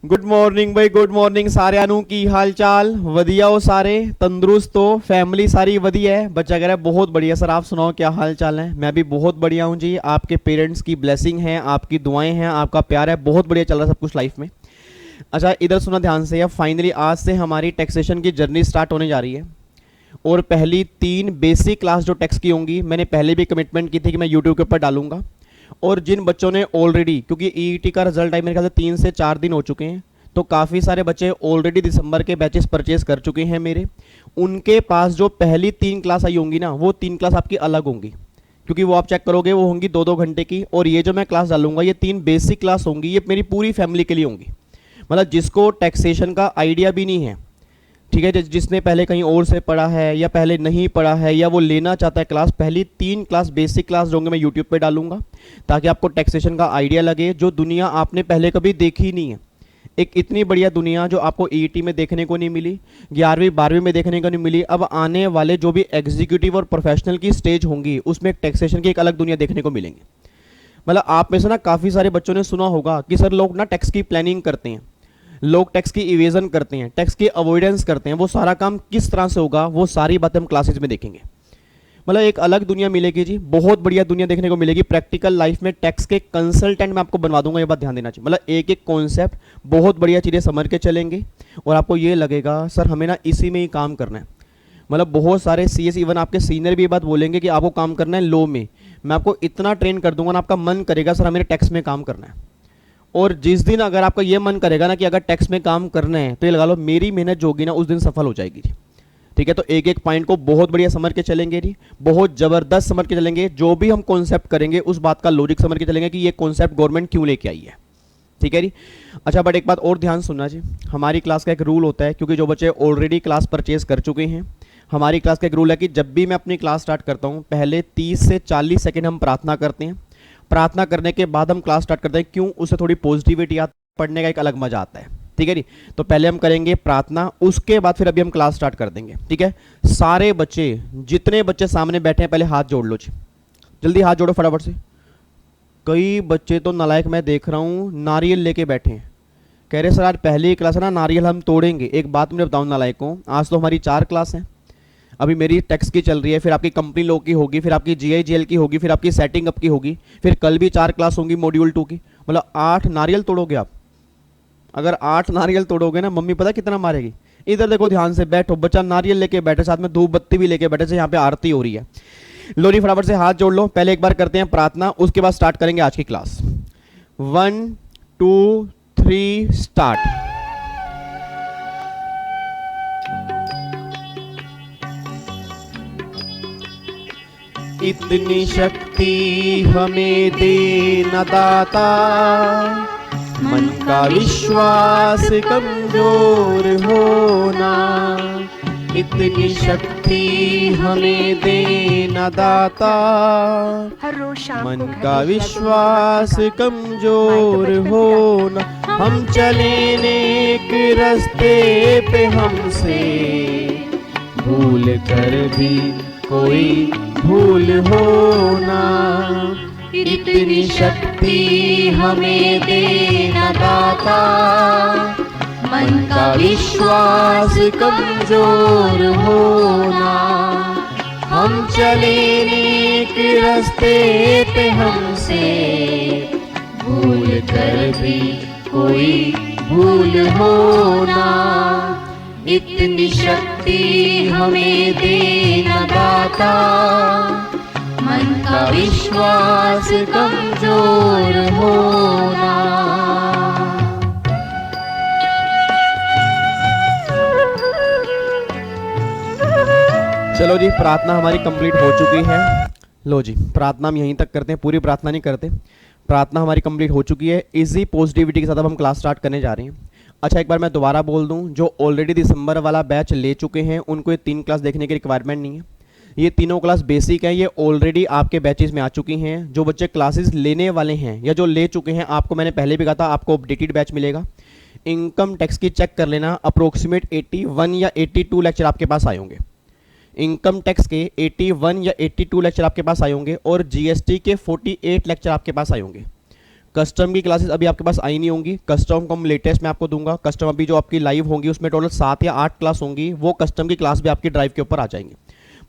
Good morning भाई, good morning साਰਿਆਂ ਨੂੰ। ਕੀ ਹਾਲ चाल? ਵਧੀਆ हो सारे? तंदुरुस्त हो? फैमिली सारी ਵਧੀਆ है? बच्चा कह रहा है बहुत बढ़िया सर, आप सुनाओ क्या हाल चाल है? मैं भी बहुत बढ़िया हूँ जी। आपके पेरेंट्स की ब्लेसिंग है, आपकी दुआएं हैं, आपका प्यार है, बहुत बढ़िया चल रहा है सब कुछ लाइफ में। अच्छा इधर सुना ध्यान से। अब फाइनली आज से हमारी टैक्सेशन की जर्नी स्टार्ट होने जा रही है और पहली 3 बेसिक क्लास जो टैक्स की होंगी, मैंने पहले भी कमिटमेंट की थी कि मैं यूट्यूब के ऊपर डालूंगा। और जिन बच्चों ने ऑलरेडी, क्योंकि ईईटी का रिजल्ट आई मेरे ख्याल से 3 से 4 दिन हो चुके हैं, तो काफ़ी सारे बच्चे ऑलरेडी दिसंबर के बैचेस परचेज कर चुके हैं मेरे। उनके पास जो पहली 3 क्लास आई होंगी ना, वो 3 क्लास आपकी अलग होंगी, क्योंकि वो आप चेक करोगे वो होंगी 2-2 घंटे की। और ये जो मैं क्लास डालूंगा ये 3 बेसिक क्लास होंगी, ये मेरी पूरी फैमिली के लिए होंगी। मतलब जिसको टैक्सेशन का आइडिया भी नहीं है, ठीक है, जिसने पहले कहीं और से पढ़ा है या पहले नहीं पढ़ा है या वो लेना चाहता है क्लास, पहली 3 क्लास बेसिक क्लास होंगे मैं यूट्यूब पे डालूंगा, ताकि आपको टैक्सेशन का आइडिया लगे, जो दुनिया आपने पहले कभी देखी नहीं है। एक इतनी बढ़िया दुनिया जो आपको ईईटी में देखने को नहीं मिली, 11वीं 12वीं में देखने को नहीं मिली। अब आने वाले जो भी एग्जीक्यूटिव और प्रोफेशनल की स्टेज होंगी, उसमें टैक्सेशन की एक अलग दुनिया देखने को मिलेंगे। मतलब आप में से ना काफ़ी सारे बच्चों ने सुना होगा कि सर लोग ना टैक्स की प्लानिंग करते हैं, लोग टैक्स की इवेजन करते हैं, टैक्स की अवॉइडेंस करते हैं। वो सारा काम किस तरह से होगा, वो सारी बातें हम क्लासेज में देखेंगे। मतलब एक अलग दुनिया मिलेगी जी, बहुत बढ़िया दुनिया देखने को मिलेगी। प्रैक्टिकल लाइफ में टैक्स के कंसल्टेंट मैं आपको बनवा दूंगा, ये बात ध्यान देना चाहिए। मतलब एक एक कॉन्सेप्ट बहुत बढ़िया चीज़ें समझ के चलेंगे और आपको ये लगेगा सर हमें ना इसी में ही काम करना है। मतलब बहुत सारे सीएस, इवन आपके सीनियर भी ये बात बोलेंगे कि आपको काम करना है लॉ में, मैं आपको इतना ट्रेन कर दूंगा ना, आपका मन करेगा सर हमें टैक्स में काम करना है। और जिस दिन अगर आपका ये मन करेगा ना कि अगर टैक्स में काम करना है, तो ये लगा लो मेरी मेहनत जो होगी ना उस दिन सफल हो जाएगी जी। ठीक है, तो एक एक पॉइंट को बहुत बढ़िया समझ के चलेंगे जी, बहुत जबरदस्त समझ के चलेंगे। जो भी हम कॉन्सेप्ट करेंगे उस बात का लॉजिक समझ के चलेंगे कि ये कॉन्सेप्ट गवर्नमेंट क्यों लेके आई है। ठीक है जी। अच्छा बट एक बात और ध्यान सुनना जी, हमारी क्लास का एक रूल होता है, क्योंकि जो बच्चे ऑलरेडी क्लास परचेज कर चुके हैं, हमारी क्लास का एक रूल है कि जब भी मैं अपनी क्लास स्टार्ट करता हूँ, पहले 30 से 40 सेकेंड हम प्रार्थना करते हैं। प्रार्थना करने के बाद हम क्लास स्टार्ट करते हैं। क्यों? उससे थोड़ी पॉजिटिविटी आती है, पढ़ने का एक अलग मजा आता है। ठीक है जी। तो पहले हम करेंगे प्रार्थना, उसके बाद फिर अभी हम क्लास स्टार्ट कर देंगे। ठीक है, सारे बच्चे, जितने बच्चे सामने बैठे हैं, पहले हाथ जोड़ लो जी, जल्दी हाथ जोड़ो फटाफट से। कई बच्चे तो नालायक मैं देख रहा हूँ नारियल लेके बैठे हैं, कह रहे सर आज पहली क्लास है ना, नारियल हम तोड़ेंगे। एक बात मुझे बताऊँ नालायकों, आज तो हमारी 4 क्लास हैं। अभी मेरी टैक्स की चल रही है, फिर आपकी कंपनी लॉ की होगी, फिर आपकी जीआईजीएल की होगी, फिर आपकी सेटिंग अप की होगी, फिर कल भी 4 क्लास होंगी मॉड्यूल 2 की। मतलब 8 नारियल तोड़ोगे आप। अगर 8 नारियल तोड़ोगे ना, मम्मी पता कितना मारेगी। इधर देखो ध्यान से, बैठो, बच्चा नारियल लेके बैठे, साथ में धूप बत्ती भी लेके बैठे, से यहाँ पे आरती हो रही है। लो जी फटाफट से हाथ जोड़ लो। पहले एक बार करते हैं प्रार्थना, उसके बाद स्टार्ट करेंगे आज की क्लास। 1 2 3 स्टार्ट। इतनी शक्ति हमें दे न दाता, मन का विश्वास कमजोर होना। इतनी शक्ति हमें दे न दाता, मन का विश्वास कमजोर होना। हम चले नेक रास्ते पे, हमसे भूल कर भी कोई भूल होना। इतनी शक्ति हमें दे न दाता, मन का विश्वास कमजोर होना। हम चले नेक रास्ते पे, हमसे भूल कर भी कोई भूल होना। इतनी शक्ति हमें दे न दाता, मन का विश्वास कमजोर होना। चलो जी, प्रार्थना हमारी कंप्लीट हो चुकी है। लो जी, प्रार्थना हम यहीं तक करते हैं, पूरी प्रार्थना नहीं करते। प्रार्थना हमारी कंप्लीट हो चुकी है। इजी पॉजिटिविटी के साथ अब हम क्लास स्टार्ट करने जा रहे हैं। अच्छा एक बार मैं दोबारा बोल दूं, जो ऑलरेडी दिसंबर वाला बैच ले चुके हैं उनको ये 3 क्लास देखने की रिक्वायरमेंट नहीं है। ये तीनों क्लास बेसिक है, ये ऑलरेडी आपके बैचेस में आ चुकी हैं। जो बच्चे क्लासेस लेने वाले हैं या जो ले चुके हैं, आपको मैंने पहले भी कहा था आपको अपडेटेड बैच मिलेगा। इनकम टैक्स की चेक कर लेना, अप्रोक्सीमेट 81 या 82 लेक्चर आपके पास आए होंगे। इनकम टैक्स के 81 या 82 लेक्चर आपके पास आए होंगे और जीएसटी के 48 लेक्चर आपके पास आए होंगे। कस्टम की क्लासेस अभी आपके पास आई नहीं होंगी, कस्टम को हम लेटेस्ट में आपको दूंगा। कस्टम अभी जो आपकी लाइव होंगी उसमें टोटल 7 या 8 क्लास होंगी, वो कस्टम की क्लास भी आपकी ड्राइव के ऊपर आ जाएंगी।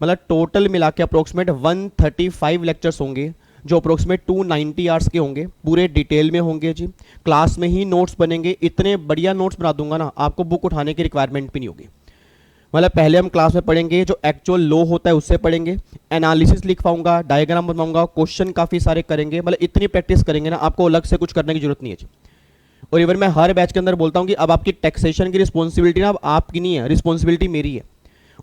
मतलब टोटल मिला के अप्रोक्सीमेट 135 लेक्चर्स होंगे जो अप्रोक्सीमेट 290 आवर्स के होंगे, पूरे डिटेल में होंगे जी। क्लास में ही नोट्स बनेंगे, इतने बढ़िया नोट्स बना दूंगा ना आपको बुक उठाने की रिक्वायरमेंट भी नहीं होगी। मतलब पहले हम क्लास में पढ़ेंगे जो एक्चुअल लो होता है उससे पढ़ेंगे, एनालिसिस लिख पाऊंगा, डायग्राम बनवाऊंगा, क्वेश्चन काफ़ी सारे करेंगे। मतलब इतनी प्रैक्टिस करेंगे ना आपको अलग से कुछ करने की जरूरत नहीं है जी। और इवन मैं हर बैच के अंदर बोलता हूँ कि अब आपकी टैक्सेशन की रिस्पॉन्सिबिलिटी ना अब आपकी नहीं है, रिस्पॉन्सिबिलिटी मेरी है।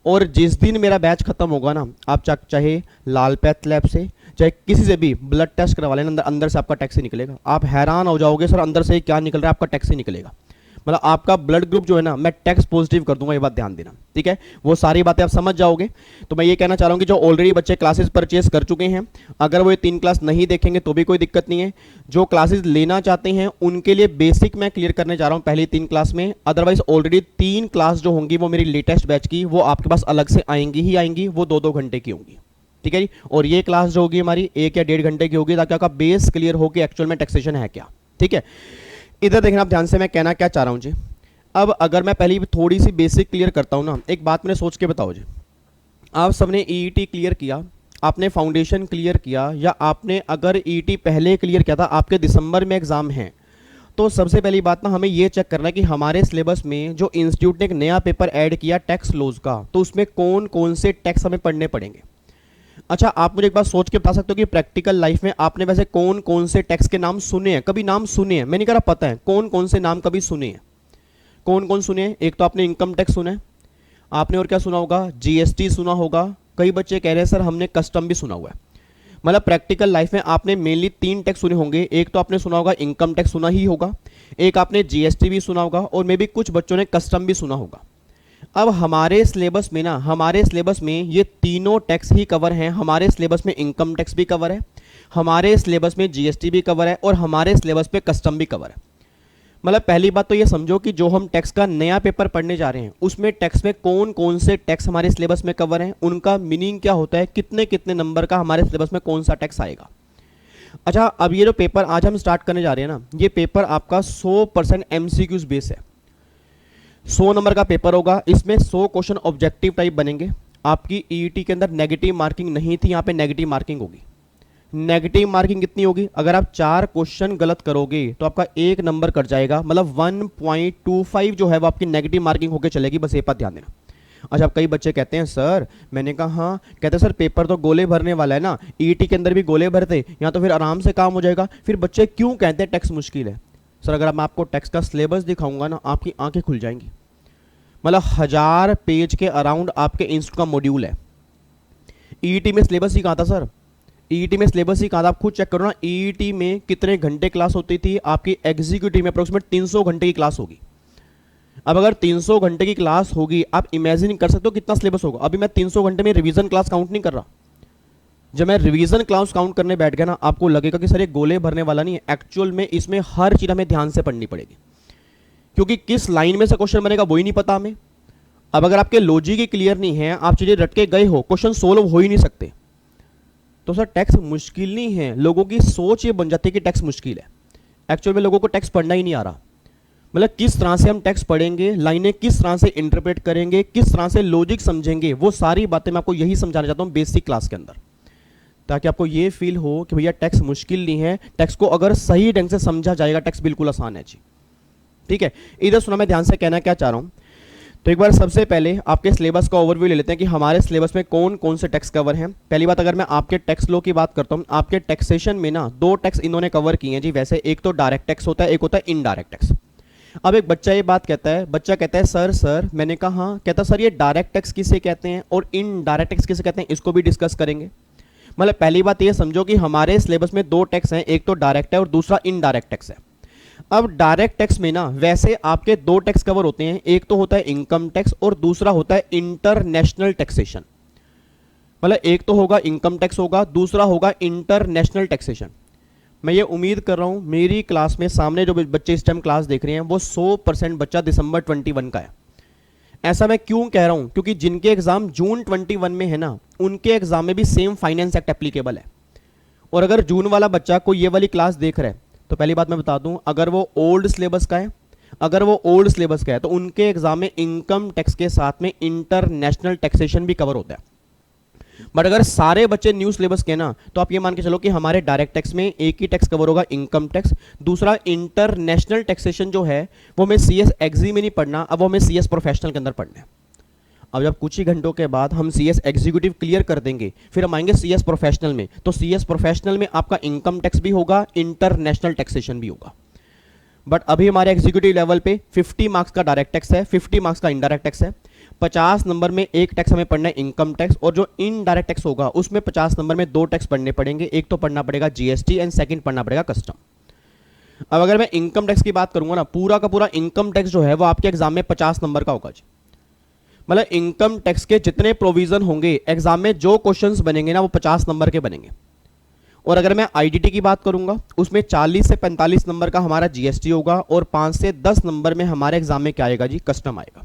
और जिस दिन मेरा बैच खत्म होगा ना, आप चाहे लाल पैथ लैब से चाहे किसी से भी ब्लड टेस्ट करवा लेना, अंदर से आपका टैक्स ही निकलेगा। आप हैरान हो जाओगे सर अंदर से क्या निकल रहा है, आपका टैक्स ही निकलेगा। मतलब आपका ब्लड ग्रुप जो है ना मैं टैक्स पॉजिटिव कर दूंगा, ये बात ध्यान देना, ठीक है। वो सारी बातें आप समझ जाओगे। तो मैं ये कहना चाह रहा हूँ कि जो ऑलरेडी बच्चे क्लासेस परचेज कर चुके हैं, अगर वो ये 3 क्लास नहीं देखेंगे तो भी कोई दिक्कत नहीं है। जो क्लासेस लेना चाहते हैं उनके लिए बेसिक मैं क्लियर करने जा रहा हूँ पहली 3 क्लास में। अदरवाइज ऑलरेडी 3 क्लास जो होंगी वो मेरी लेटेस्ट बैच की, वो आपके पास अलग से आएंगी ही आएंगी, वो 2-2 घंटे की होंगी, ठीक है जी। और ये क्लास जो होगी हमारी 1 या 1.5 घंटे की होगी, ताकि आपका बेस क्लियर हो कि एक्चुअल में टैक्सेशन है क्या, ठीक है। इधर देखना आप ध्यान से, मैं कहना क्या चाह रहा हूँ जी। अब अगर मैं पहले थोड़ी सी बेसिक क्लियर करता हूँ ना, एक बात मैंने सोच के बताओ जी। आप सबने ईईटी क्लियर किया, आपने फाउंडेशन क्लियर किया, या आपने अगर ईईटी पहले क्लियर किया था, आपके दिसंबर में एग्जाम है, तो सबसे पहली बात ना हमें ये चेक करना है कि हमारे सिलेबस में जो इंस्टीट्यूट ने एक नया पेपर ऐड किया टैक्स लॉज का, तो उसमें कौन कौन से टैक्स हमें पढ़ने पड़ेंगे। अच्छा, आप मुझे एक बात सोच के बता सकते हो कि प्रैक्टिकल लाइफ में आपने वैसे कौन कौन से टैक्स के नाम सुने हैं, कभी नाम सुने हैं? मैं नहीं कह रहा पता है, कौन कौन से नाम कभी सुने हैं, कौन कौन सुने हैं? एक तो आपने इनकम टैक्स सुना है आपने, और क्या सुना होगा? जीएसटी सुना होगा। कई बच्चे कह रहे हैं सर हमने कस्टम भी सुना हुआ है। मतलब प्रैक्टिकल लाइफ में आपने मेनली 3 टैक्स सुने होंगे। एक तो आपने सुना होगा इनकम टैक्स, सुना ही होगा, एक आपने जीएसटी भी सुना होगा, और मे बी कुछ बच्चों ने कस्टम भी सुना होगा। अब हमारे सिलेबस में ना, हमारे सिलेबस में ये तीनों टैक्स ही कवर हैं। हमारे सिलेबस में इनकम टैक्स भी कवर है, हमारे सिलेबस में जीएसटी भी कवर है, और हमारे सिलेबस पे कस्टम भी कवर है। मतलब पहली बात तो ये समझो कि जो हम टैक्स का नया पेपर पढ़ने जा रहे हैं उसमें टैक्स में कौन कौन से टैक्स हमारे सिलेबस में कवर हैं, उनका मीनिंग क्या होता है, कितने कितने नंबर का हमारे सिलेबस में कौन सा टैक्स आएगा। अच्छा, अब ये जो पेपर आज हम स्टार्ट करने जा रहे हैं ना, ये पेपर आपका 100% एमसीक्यूज बेस है। 100 नंबर का पेपर होगा, इसमें 100 क्वेश्चन ऑब्जेक्टिव टाइप बनेंगे। आपकी ईईटी के अंदर नेगेटिव मार्किंग नहीं थी, यहाँ पे नेगेटिव मार्किंग होगी। नेगेटिव मार्किंग कितनी होगी? अगर आप 4 क्वेश्चन गलत करोगे तो आपका 1 नंबर कट जाएगा, मतलब 1.25 जो है वो आपकी नेगेटिव मार्किंग होकर चलेगी, बस ये बात ध्यान देना। अच्छा, कई बच्चे कहते हैं सर, मैंने कहा हाँ, कहते हैं सर पेपर तो गोले भरने वाला है ना, ईईटी के अंदर भी गोले भरते, यहाँ तो फिर आराम से काम हो जाएगा। फिर बच्चे क्यों कहते हैं टैक्स मुश्किल है? सर अगर मैं आपको टैक्स का सिलेबस दिखाऊंगा ना, आपकी आंखें खुल जाएंगी। मतलब 1000 पेज के अराउंड आपके इंस्टीट्यूट का मॉड्यूल है। ईईटी में सिलेबस ही कहा था सर, ईईटी में सिलेबस ही कहा था। आप खुद चेक करो ना, ईईटी में कितने घंटे क्लास होती थी, आपकी एग्जीक्यूटिव में अप्रोक्सीमेट 300 घंटे की क्लास होगी। अब अगर 300 घंटे की क्लास होगी, आप इमेजिन कर सकते हो कितना सिलेबस होगा। अभी मैं 300 घंटे में रिवीजन क्लास काउंट नहीं कर रहा। जब मैं रिवीजन क्लास काउंट करने बैठ गया ना, आपको लगेगा कि सर ये गोले भरने वाला नहीं है। एक्चुअल में इसमें हर चीज हमें ध्यान से पढ़नी पड़ेगी, क्योंकि किस लाइन में से क्वेश्चन बनेगा वही नहीं पता हमें। अब अगर आपके लॉजिक ही क्लियर नहीं है, आप चीजें रट के गए हो, क्वेश्चन सोल्व हो ही नहीं सकते। तो सर टैक्स मुश्किल नहीं है, लोगों की सोच ये बन जाती है कि टैक्स मुश्किल है। एक्चुअल में लोगों को टैक्स पढ़ना ही नहीं आ रहा। मतलब किस तरह से हम टैक्स पढ़ेंगे, लाइनें किस तरह से इंटरप्रेट करेंगे, किस तरह से लॉजिक समझेंगे, वो सारी बातें मैं आपको यही समझाना चाहता हूँ बेसिक क्लास के अंदर, ताकि आपको ये फील हो कि भैया टैक्स मुश्किल नहीं है। टैक्स को अगर सही ढंग से समझा जाएगा, टैक्स बिल्कुल आसान है जी, ठीक है। इधर सुना, मैं ध्यान से कहना क्या चाह रहा हूँ। तो एक बार सबसे पहले आपके सिलेबस का ओवरव्यू ले लेते हैं कि हमारे सिलेबस में कौन कौन से टैक्स कवर हैं। पहली बात, अगर मैं आपके टैक्स लॉ की बात करता हूं, आपके टैक्सेशन में ना 2 टैक्स इन्होंने कवर किए हैं जी। वैसे एक तो डायरेक्ट टैक्स होता है, एक होता है इनडायरेक्ट टैक्स। अब एक बच्चा ये बात कहता है, बच्चा कहता है सर मैंने कहा हाँ, कहता सर ये डायरेक्ट टैक्स किसे कहते हैं और इनडायरेक्ट टैक्स किसे कहते हैं, इसको भी डिस्कस करेंगे। मतलब पहली बात ये समझो कि हमारे सिलेबस में 2 टैक्स हैं, एक तो डायरेक्ट है और दूसरा इनडायरेक्ट टैक्स है। अब डायरेक्ट टैक्स में ना वैसे आपके 2 टैक्स कवर होते हैं, एक तो होता है इनकम टैक्स और दूसरा होता है इंटरनेशनल टैक्सेशन। मतलब एक तो होगा इनकम टैक्स होगा, दूसरा होगा इंटरनेशनल टैक्सेशन। मैं ये उम्मीद कर रहा हूं मेरी क्लास में सामने जो बच्चे इस टाइम क्लास देख रहे हैं वो 100% बच्चा दिसंबर 21 का है। ऐसा मैं क्यों कह रहा हूं, क्योंकि जिनके एग्जाम जून 21 में है ना, उनके एग्जाम में भी सेम फाइनेंस एक्ट एप्लीकेबल है। और अगर जून वाला बच्चा कोई ये वाली क्लास देख रहा है तो पहली बात मैं बता दूं, अगर वो ओल्ड सिलेबस का है, अगर वो ओल्ड सिलेबस का है तो उनके एग्जाम में इनकम टैक्स के साथ में इंटरनेशनल टैक्सेशन भी कवर होता है। बट अगर सारे बच्चे न्यू सिलेबस के ना, तो आप ये मान के चलो कि हमारे डायरेक्ट टैक्स में एक ही टैक्स कवर होगा, इनकम टैक्स। दूसरा इंटरनेशनल टैक्सेशन जो है वो हमें सीएस एग्जी में नहीं पढ़ना, अब वो हमें सीएस प्रोफेशनल के अंदर पढ़ना है। अब जब कुछ ही घंटों के बाद हम सीएस एग्जीक्यूटिव क्लियर कर देंगे, फिर हम आएंगे सीएस प्रोफेशनल में, तो सीएस प्रोफेशनल में आपका इनकम टैक्स भी होगा, इंटरनेशनल टैक्सेशन भी होगा। बट अभी हमारे एग्जीक्यूटिव लेवल पे 50 मार्क्स का डायरेक्ट टैक्स है, 50 मार्क्स का इनडायरेक्ट टैक्स है। 50 नंबर में एक टैक्स हमें पढ़ना है इनकम टैक्स, और जो इनडायरेक्ट टैक्स होगा उसमें 50 नंबर में दो टैक्स पढ़ने पड़ेंगे, एक तो पढ़ना पड़ेगा जीएसटी एंड सेकंड पढ़ना पड़ेगा कस्टम। अब अगर मैं इनकम टैक्स की बात करूंगा ना, पूरा का पूरा इनकम टैक्स जो है वो आपके एग्जाम में 50 नंबर का होगा जी। मतलब इनकम टैक्स के जितने प्रोविजन होंगे एग्जाम में, जो क्वेश्चंस बनेंगे ना वो 50 नंबर के बनेंगे। और अगर मैं आईडीटी की बात करूंगा, उसमें 40 से 45 नंबर का हमारा जीएसटी होगा, और 5 से 10 नंबर में हमारे एग्जाम में क्या आएगा जी, कस्टम आएगा।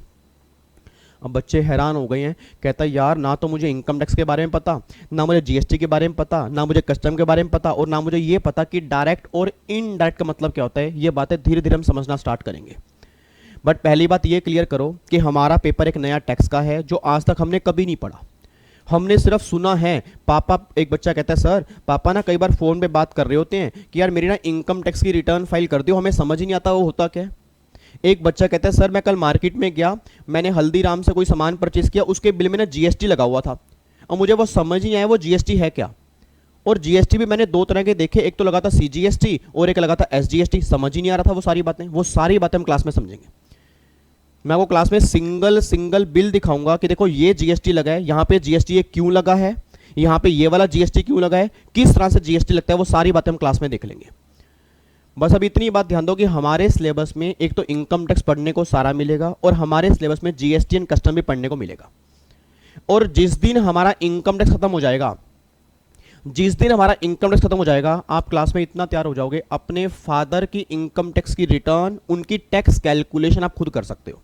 अब बच्चे हैरान हो गए हैं, कहता है यार ना तो मुझे इनकम टैक्स के बारे में पता, ना मुझे जीएसटी के बारे में पता, ना मुझे कस्टम के बारे में पता, और ना मुझे ये पता कि डायरेक्ट और इनडायरेक्ट का मतलब क्या होता है। ये बातें धीरे धीरे हम समझना स्टार्ट करेंगे। बट पहली बात ये क्लियर करो कि हमारा पेपर एक नया टैक्स का है जो आज तक हमने कभी नहीं पढ़ा, हमने सिर्फ सुना है। पापा, एक बच्चा कहता है सर पापा ना कई बार फोन पे बात कर रहे होते हैं कि यार मेरी ना इनकम टैक्स की रिटर्न फाइल कर दो, हमें समझ ही नहीं आता वो होता क्या है। एक बच्चा कहता है सर मैं कल मार्केट में गया, मैंने हल्दीराम से कोई सामान परचेज किया, उसके बिल में ना जीएसटी लगा हुआ था, और मुझे वो समझ नहीं आया वो जीएसटी है क्या। और जीएसटी भी मैंने दो तरह के देखे, एक तो लगा था सीजीएसटी और एक लगा था एसजीएसटी, समझ ही नहीं आ रहा था वो सारी बातें। वो सारी बातें हम क्लास में समझेंगे। मैं वो क्लास में सिंगल सिंगल बिल दिखाऊंगा कि देखो ये जीएसटी लगा है, यहाँ पे जीएसटी ये क्यों लगा है, यहाँ पे ये वाला जीएसटी क्यों लगा है, किस तरह से जीएसटी लगता है, वो सारी बातें हम क्लास में देख लेंगे। बस अब इतनी बात ध्यान दो कि हमारे सिलेबस में एक तो इनकम टैक्स पढ़ने को सारा मिलेगा, और हमारे सिलेबस में जीएसटी एंड कस्टम भी पढ़ने को मिलेगा। और जिस दिन हमारा इनकम टैक्स खत्म हो जाएगा, जिस दिन हमारा इनकम टैक्स खत्म हो जाएगा, आप क्लास में इतना तैयार हो जाओगे, अपने फादर की इनकम टैक्स की रिटर्न, उनकी टैक्स कैलकुलेशन आप खुद कर सकते हो।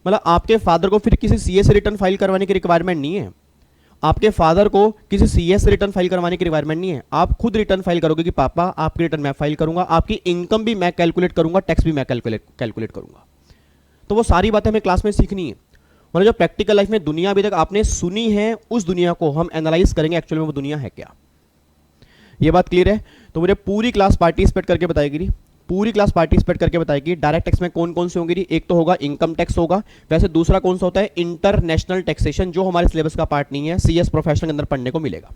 मतलब आपके फादर को फिर किसी सीए से रिटर्न फाइल करवाने की रिक्वायरमेंट नहीं है, आपके फादर को किसी सीए से रिटर्न फाइल करवाने की रिक्वायरमेंट नहीं है। आप खुद रिटर्न फाइल करोगे कि पापा आपकी रिटर्न मैं फाइल करूंगा, आपकी इनकम भी मैं कैलकुलेट करूंगा, टैक्स भी मैं कैलकुलेट करूंगा। तो वो सारी बातें हमें क्लास में सीखनी है। मतलब जो प्रैक्टिकल लाइफ में दुनिया अभी तक आपने सुनी है, उस दुनिया को हम एनालाइज करेंगे एक्चुअली में वो दुनिया है क्या। ये बात क्लियर है? तो मुझे पूरी क्लास पार्टिसिपेट करके बताएगी, पूरी क्लास पार्टिसिपेट करके बताएगी डायरेक्ट टैक्स में कौन कौन से होंगे। एक तो होगा इनकम टैक्स होगा, वैसे दूसरा कौन सा होता है, इंटरनेशनल टैक्सेशन, जो हमारे सिलेबस का पार्ट नहीं है, सीएस प्रोफेशनल के अंदर पढ़ने को मिलेगा।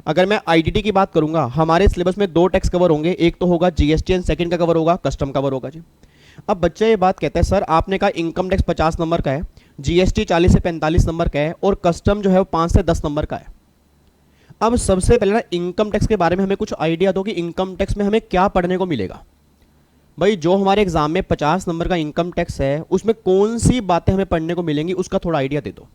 अगर मैं आईडीटी की बात करूंगा, हमारे सिलेबस में दो टैक्स कवर होंगे, एक तो होगा जीएसटी एंड सेकंड का कवर होगा कस्टम कवर होगा जी। अब बच्चा ये बात कहता है सर आपने कहा इनकम टैक्स 50 नंबर का है, जीएसटी 40 से 45 नंबर का है, और कस्टम जो है वो 5 से 10 नंबर का है। अब सबसे पहले ना इनकम टैक्स के बारे में हमें कुछ आइडिया दो कि इनकम टैक्स में हमें क्या पढ़ने को मिलेगा। भाई जो हमारे एग्जाम में 50 नंबर का इनकम टैक्स है, उसमें कौन सी बातें हमें पढ़ने को मिलेंगी, उसका थोड़ा आइडिया दे दो।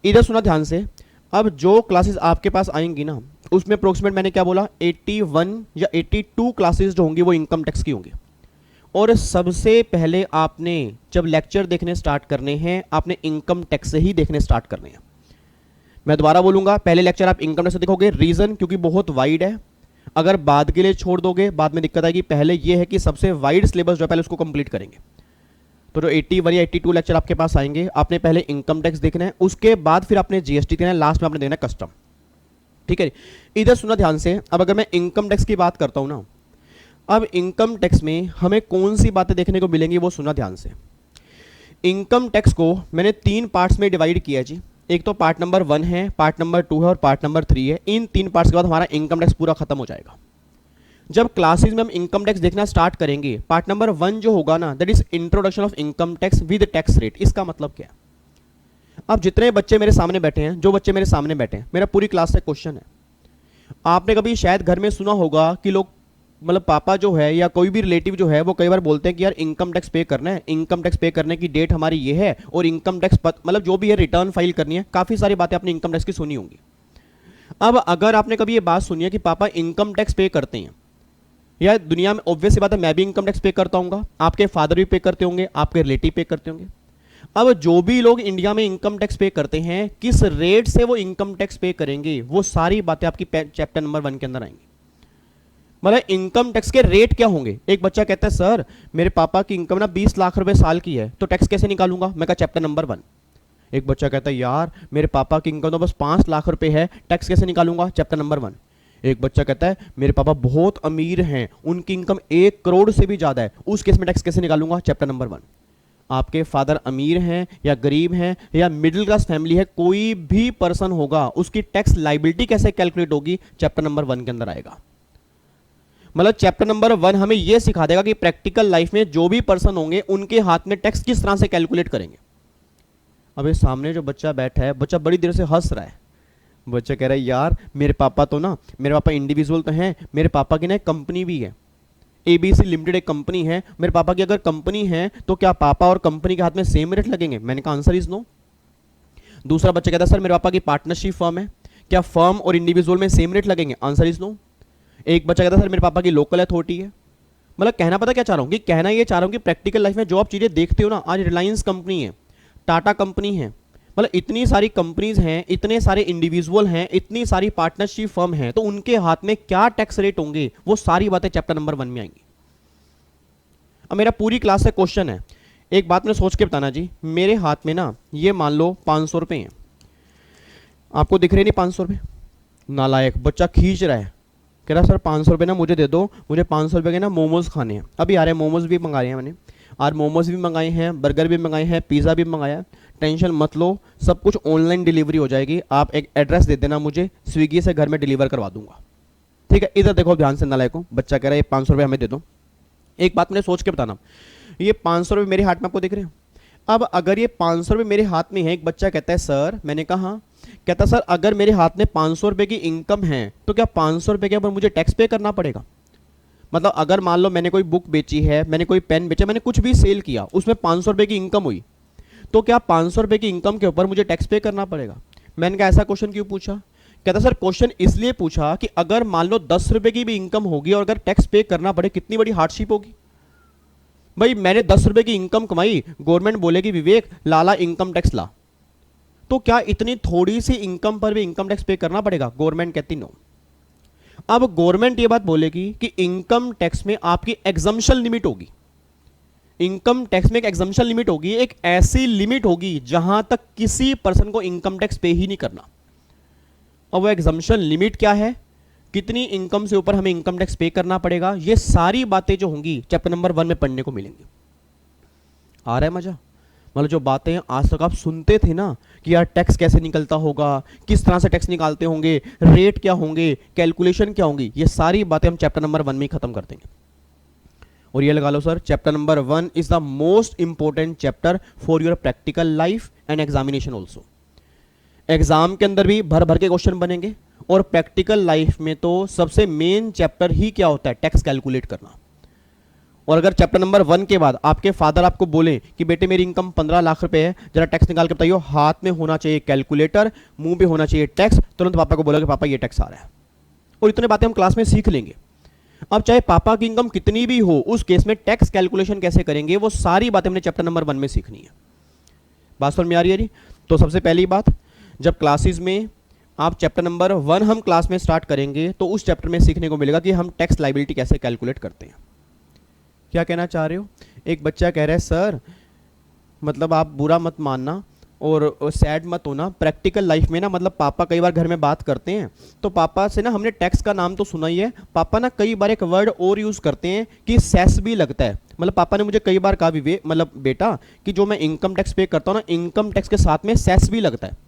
इधर सुना ध्यान से। अब जो क्लासेस आपके पास आएंगी ना, उसमें अप्रोक्सीमेट मैंने क्या बोला, 81 या 82 क्लासेस जो होंगी वो इनकम टैक्स की होंगी। और सबसे पहले आपने जब लेक्चर देखने स्टार्ट करने हैं, आपने इनकम टैक्स से ही देखने स्टार्ट करने हैं। मैं दोबारा बोलूंगा, पहले लेक्चर आप इनकम टैक्स से देखोगे, रीजन क्योंकि बहुत वाइड है। अगर बाद के लिए छोड़ दोगे बाद में दिक्कत आएगी। पहले ये है कि सबसे वाइड सिलेबस जो है पहले उसको कंप्लीट करेंगे। तो जो 81 या 82 लेक्चर आपके पास आएंगे, आपने पहले इनकम टैक्स देखना है, उसके बाद फिर आपने जीएसटी देना है, लास्ट में आपने देना है कस्टम। ठीक है, इधर सुना ध्यान से। अब अगर मैं इनकम टैक्स की बात करता हूं ना, अब इनकम टैक्स में हमें कौन सी बातें देखने को मिलेंगी वो सुना ध्यान से। इनकम टैक्स को मैंने 3 पार्ट्स में डिवाइड किया जी। एक तो पार्ट नंबर 1 है, पार्ट नंबर 2 है और पार्ट नंबर 3 है। इन 3 पार्ट्स के बाद हमारा इनकम टैक्स पूरा खत्म हो जाएगा। जब क्लासेस में हम इनकम टैक्स देखना स्टार्ट करेंगे, पार्ट नंबर 1 जो होगा ना, that is introduction of income tax with tax rate. इसका मतलब क्या है? अब जितने बच्चे मेरे सामने बैठे हैं, जो बच्चे मेरे सामने बैठे हैं, मेरा पूरी क्लास से क्वेश्चन है, आपने कभी शायद घर में सुना होगा कि लोग, मतलब पापा जो है या कोई भी रिलेटिव जो है, वो कई बार बोलते हैं कि यार इनकम टैक्स पे करना है, इनकम टैक्स पे करने की डेट हमारी ये है, और इनकम टैक्स मतलब जो भी है रिटर्न फाइल करनी है। काफी सारी बातें आपने इनकम टैक्स की सुनी होंगी। अब अगर आपने कभी ये बात सुनी है कि पापा इनकम टैक्स पे करते हैं, या दुनिया में ऑब्वियस सी बात है मैं भी इनकम टैक्स पे करता हूँ, आपके फादर भी पे करते होंगे, आपके रिलेटिव पे करते होंगे। अब जो भी लोग इंडिया में इनकम टैक्स पे करते हैं, किस रेट से वो इनकम टैक्स पे करेंगे, वो सारी बातें आपकी चैप्टर नंबर 1 के अंदर आएंगी। मतलब इनकम टैक्स के रेट क्या होंगे। एक बच्चा कहता है सर मेरे पापा की इनकम ना 20 लाख रुपए साल की है, तो टैक्स कैसे निकालूंगा। मैं कहा चैप्टर नंबर 1। एक बच्चा कहता है यार मेरे पापा की इनकम तो बस 5 लाख रुपए है, टैक्स कैसे निकालूंगा। Chapter number 1। एक बच्चा कहता है मेरे पापा बहुत अमीर हैं, उनकी इनकम 1 करोड़ से भी ज्यादा है, उस केस में टैक्स कैसे निकालूंगा। Chapter number 1। आपके फादर अमीर हैं या गरीब हैं या मिडिल क्लास फैमिली है, कोई भी पर्सन होगा, उसकी टैक्स लाइबिलिटी कैसे कैलकुलेट होगी, चैप्टर नंबर 1 के अंदर आएगा। मतलब चैप्टर नंबर 1 हमें यह सिखा देगा कि प्रैक्टिकल लाइफ में जो भी पर्सन होंगे उनके हाथ में टैक्स किस तरह से कैलकुलेट करेंगे। अब इस सामने जो बच्चा बैठा है, बच्चा बड़ी देर से हंस रहा है। बच्चा कह रहा है यार मेरे पापा इंडिविजुअल तो हैं, मेरे पापा की ना एक कंपनी भी है, एबीसी लिमिटेड एक कंपनी है। मेरे पापा की अगर कंपनी है तो क्या पापा और कंपनी के हाथ में सेम रेट लगेंगे। मैंने कहा आंसर इज नो। दूसरा बच्चा कहता है सर मेरे पापा की पार्टनरशिप फर्म है, क्या फर्म और इंडिविजुअल में सेम रेट लगेंगे। Answer is no. एक बच्चा कहता है सर मेरे पापा की लोकल अथॉरिटी है। मतलब कहना पता क्या चाह रहा हूं कि कहना ये चाह रहा हूं कि प्रैक्टिकल लाइफ में जो आप चीजें देखते हो ना, आज रिलायंस कंपनी है, टाटा कंपनी है, मतलब इतनी सारी कंपनीज हैं, इतने सारे इंडिविजुअल हैं, इतनी सारी पार्टनरशिप फर्म हैं, तो उनके हाथ में क्या टैक्स रेट होंगे, वो सारी बातें चैप्टर नंबर 1 में आएंगी। अब मेरा पूरी क्लास से क्वेश्चन है, एक बात मैंने सोच के बताना जी। मेरे हाथ में ना ये मान लो 500 रुपए हैं, आपको दिख रहे नहीं 500 रुपए। नालायक बच्चा खींच रहा है, कह रहा सर 500 रुपये ना मुझे दे दो, मुझे 500 रुपये के ना मोमोज खाने हैं। अभी आ रहे हैं मोमोज भी मंगा रहे हैं मैंने, और मोमोज भी मंगाए हैं, बर्गर भी मंगाए हैं, पिज़्ज़ा भी मंगाया। टेंशन मत लो, सब कुछ ऑनलाइन डिलीवरी हो जाएगी। आप एक एड्रेस दे देना मुझे, स्विगी से घर में डिलीवर करवा दूंगा, ठीक है। इधर देखो ध्यान से नालायक को, बच्चा कह रहा है 500 रुपये हमें दे दो। एक बात मैंने सोच के बताना, ये 500 रुपये मेरे हाथ में आपको दिख रहे हैं। अब अगर ये 500 रुपये मेरे हाथ में है, एक बच्चा कहता है सर, मैंने कहा, कहता सर अगर मेरे हाथ में 500 रुपये की इनकम है तो क्या 500 रुपये के ऊपर मुझे टैक्स पे करना पड़ेगा। मतलब अगर मान लो मैंने कोई बुक बेची है, मैंने कोई पेन बेचा, मैंने कुछ भी सेल किया, उसमें 500 रुपये की इनकम हुई, तो क्या 500 रुपये की इनकम के ऊपर मुझे टैक्स पे करना पड़ेगा। मैंने कहा ऐसा क्वेश्चन क्यों पूछा। कहता सर क्वेश्चन इसलिए पूछा कि अगर मान लो 10 रुपये की भी इनकम होगी और अगर टैक्स पे करना पड़े, कितनी बड़ी हार्डशिप होगी। भाई मैंने 10 रुपये की इनकम कमाई, गवर्नमेंट बोलेगी विवेक लाला इनकम टैक्स ला, तो क्या इतनी थोड़ी सी इनकम पर भी इनकम टैक्स पे करना पड़ेगा। गवर्नमेंट कहती नो। अब गवर्नमेंट ये बात बोलेगी कि इनकम टैक्स में आपकी एग्जम्पशन लिमिट होगी। इनकम टैक्स में एक एग्जम्पशन लिमिट होगी, एक ऐसी लिमिट होगी जहां तक किसी पर्सन को इनकम टैक्स पे ही नहीं करना। और वो एग्जम्पशन लिमिट क्या है, कितनी इनकम से ऊपर हमें इनकम टैक्स पे करना पड़ेगा, ये सारी बातें जो होंगी चैप्टर नंबर 1 में पढ़ने को मिलेंगी। आ रहा है मजा। मतलब जो बातें आज तक आप सुनते थे ना कि यार टैक्स कैसे निकलता होगा, किस तरह से टैक्स निकालते होंगे, रेट क्या होंगे, कैलकुलेशन क्या होंगी, ये सारी बातें हम चैप्टर नंबर 1 में ही खत्म कर देंगे। और ये लगा लो sir, chapter number 1 is the most important chapter for your practical life and examination also. Exam के अंदर भी भर भर के क्वेश्चन बनेंगे, और प्रैक्टिकल लाइफ में तो सबसे मेन चैप्टर ही क्या होता है, टैक्स कैलकुलेट करना। और अगर चैप्टर नंबर 1 के बाद आपके फादर आपको बोले कि बेटे मेरी इनकम 15 लाख रुपए है, जरा टैक्स निकाल के बताइए, हाथ में होना चाहिए कैलकुलेटर, मुंह पे होना चाहिए टैक्स, तुरंत पापा को बोला कि पापा ये टैक्स आ रहा है। और इतने बातें हम क्लास में सीख लेंगे। अब चाहे पापा की इनकम कितनी भी हो, उस केस में टैक्स कैलकुलेशन कैसे करेंगे, वो सारी बातें हमने चैप्टर नंबर 1 में सीखनी है। बात समझ में आ रही है जी। तो सबसे पहली बात, जब क्लासेस में आप चैप्टर नंबर 1 हम क्लास में स्टार्ट करेंगे तो उस चैप्टर में सीखने को मिलेगा कि हम टैक्स लायबिलिटी कैसे कैलकुलेट करते हैं। क्या कहना चाह रहे हो। एक बच्चा कह रहा है सर मतलब आप बुरा मत मानना और सैड मत होना, प्रैक्टिकल लाइफ में ना मतलब पापा कई बार घर में बात करते हैं तो पापा से ना हमने टैक्स का नाम तो सुना ही है, पापा ना कई बार एक वर्ड और यूज़ करते हैं कि सेस भी लगता है। मतलब पापा ने मुझे कई बार कहा मतलब बेटा कि जो मैं इनकम टैक्स पे करता हूँ ना, इनकम टैक्स के साथ में सेस भी लगता है।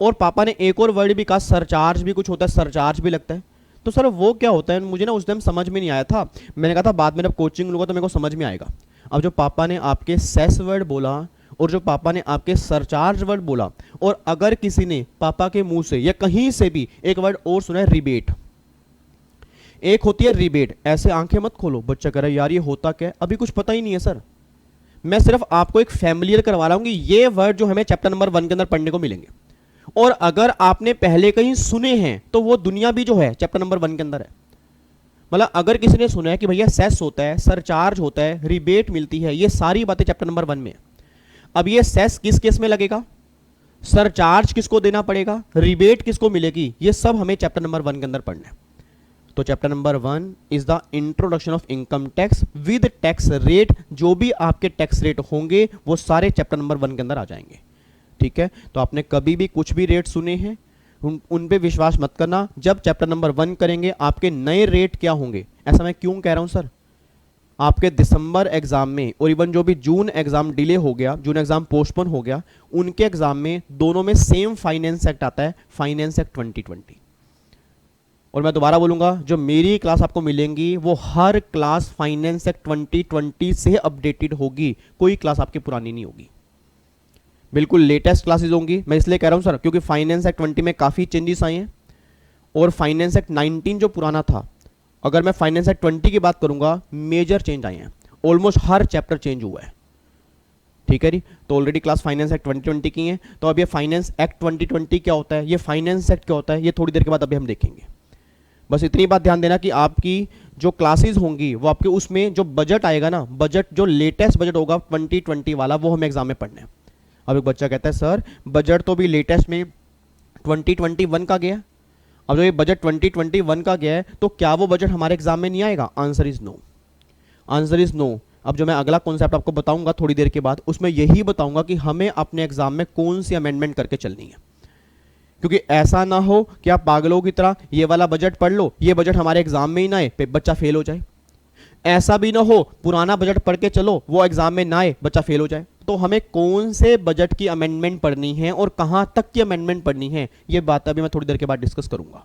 और पापा ने एक और वर्ड भी कहा, सरचार्ज भी कुछ होता है, सरचार्ज भी लगता है। तो सर वो क्या होता है, मुझे ना उस टाइम समझ में नहीं आया था। मैंने कहा था बाद में जब कोचिंग लूँगा तो मेरे को समझ में आएगा। अब जो पापा ने आपके सेस वर्ड बोला और जो पापा ने आपके सरचार्ज वर्ड बोला, और अगर किसी ने पापा के मुंह से या कहीं से भी एक वर्ड और सुना है, रिबेट। एक होती है रिबेट, ऐसे आंखें मत खोलो। बच्चा कह रहा है यार ये होता क्या है, अभी कुछ पता ही नहीं है सर। मैं सिर्फ आपको एक फैमिलियर करवा रहा हूं कि ये वर्ड जो हमें चैप्टर नंबर 1 के अंदर पढ़ने को मिलेंगे, और अगर आपने पहले कहीं सुने हैं तो वो दुनिया भी जो है चैप्टर नंबर 1 के अंदर है। मतलब अगर किसी ने सुना है कि भैया सेस होता है, सरचार्ज होता है, रिबेट मिलती है, ये सारी बातें चैप्टर नंबर 1 में है। अब ये सेस किस केस में लगेगा, सरचार्ज किसको देना पड़ेगा, रिबेट किसको मिलेगी, ये सब हमें चैप्टर नंबर 1 के अंदर पढ़ना है। तो chapter number 1 is the introduction of income tax with tax rate. जो भी आपके टैक्स रेट होंगे वो सारे चैप्टर नंबर 1 के अंदर आ जाएंगे। ठीक है, तो आपने कभी भी कुछ भी रेट सुने हैं उन पे विश्वास मत करना। जब चैप्टर नंबर 1 करेंगे आपके नए रेट क्या होंगे। ऐसा मैं क्यों कह रहा हूं सर, आपके दिसंबर एग्जाम में और इवन जो भी जून एग्जाम डिले हो गया, जून एग्जाम पोस्टपोन हो गया, उनके एग्जाम में दोनों में सेम फाइनेंस एक्ट आता है, फाइनेंस एक्ट 2020। और मैं दोबारा बोलूंगा, जो मेरी क्लास आपको मिलेंगी वो हर क्लास फाइनेंस एक्ट 2020 से अपडेटेड होगी, कोई क्लास आपकी पुरानी नहीं होगी, बिल्कुल लेटेस्ट क्लासेस होंगी। मैं इसलिए कह रहा हूं सर क्योंकि फाइनेंस एक्ट 20 में काफी चेंजेस आए हैं और फाइनेंस एक्ट 19 जो पुराना था, अगर मैं फाइनेंस एक्ट 20 की बात करूंगा, मेजर चेंज आए हैं, ऑलमोस्ट हर चैप्टर चेंज हुआ है। ठीक है जी, तो ऑलरेडी क्लास फाइनेंस एक्ट 2020 की है। तो अब ये फाइनेंस एक्ट 2020 क्या होता है, ये फाइनेंस एक्ट क्या होता है, ये थोड़ी देर के बाद अभी हम देखेंगे। बस इतनी बात ध्यान देना कि आपकी जो क्लासेस होंगी वो आपके उसमें जो बजट आएगा ना, बजट जो लेटेस्ट बजट होगा 2020 वाला, वो हमें एग्जाम में पढ़ना है। अब एक बच्चा कहता है सर बजट तो भी लेटेस्ट में 2021 का गया, अब जो ये बजट 2021 का गया है तो क्या वो बजट हमारे एग्जाम में नहीं आएगा? Answer is no, answer is no. अब जो मैं अगला कॉन्सेप्ट आपको बताऊंगा थोड़ी देर के बाद, उसमें यही बताऊंगा कि हमें अपने एग्जाम में कौन सी अमेंडमेंट करके चलनी है, क्योंकि ऐसा ना हो कि आप पागलों की तरह ये वाला बजट पढ़ लो, ये बजट हमारे एग्जाम में ही ना आए, बच्चा फेल हो जाए। ऐसा भी ना हो पुराना बजट पढ़ के चलो, वो एग्जाम में ना आए, बच्चा फेल हो जाए। तो हमें कौन से बजट की अमेंडमेंट पढ़नी है और कहां तक की अमेंडमेंट पढ़नी है, ये बात अभी मैं थोड़ी देर के बाद डिस्कस करूंगा।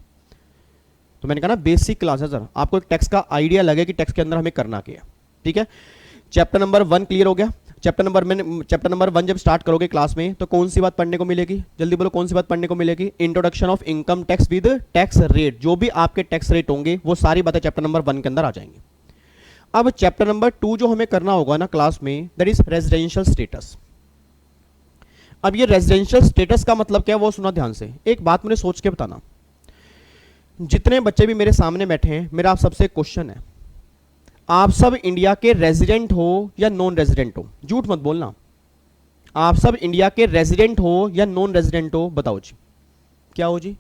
तो मैंने कहा ना बेसिक क्लास है सर, आपको एक टेक्स्ट का आइडिया लगे कि टेक्स्ट के अंदर हमें करना क्या है। ठीक है, चैप्टर नंबर 1 क्लियर हो गया। चैप्टर नंबर 1 जब स्टार्ट करोगे क्लास में तो कौन सी बात पढ़ने को मिलेगी, जल्दी बोलो कौन सी बात पढ़ने को मिलेगी? Introduction of income tax with tax rate. जो भी आपके टैक्स रेट होंगे वो सारी बातें चैप्टर नंबर 1 के अंदर आ जाएंगी। अब चैप्टर नंबर 2 जो हमें करना होगा ना क्लास में, दैट इज रेजिडेंशियल स्टेटस। अब ये रेजिडेंशियल स्टेटस का मतलब क्या है वो सुना ध्यान से, एक बात मुझे सोच के बताना। जितने बच्चे भी मेरे सामने बैठे हैं, मेरा आप सबसे क्वेश्चन है, आप सब इंडिया के रेजिडेंट हो या नॉन रेजिडेंट हो? झूठ मत बोलना। आप सब इंडिया के रेजिडेंट हो या नॉन रेजिडेंट हो? बताओ जी, क्या हो जी?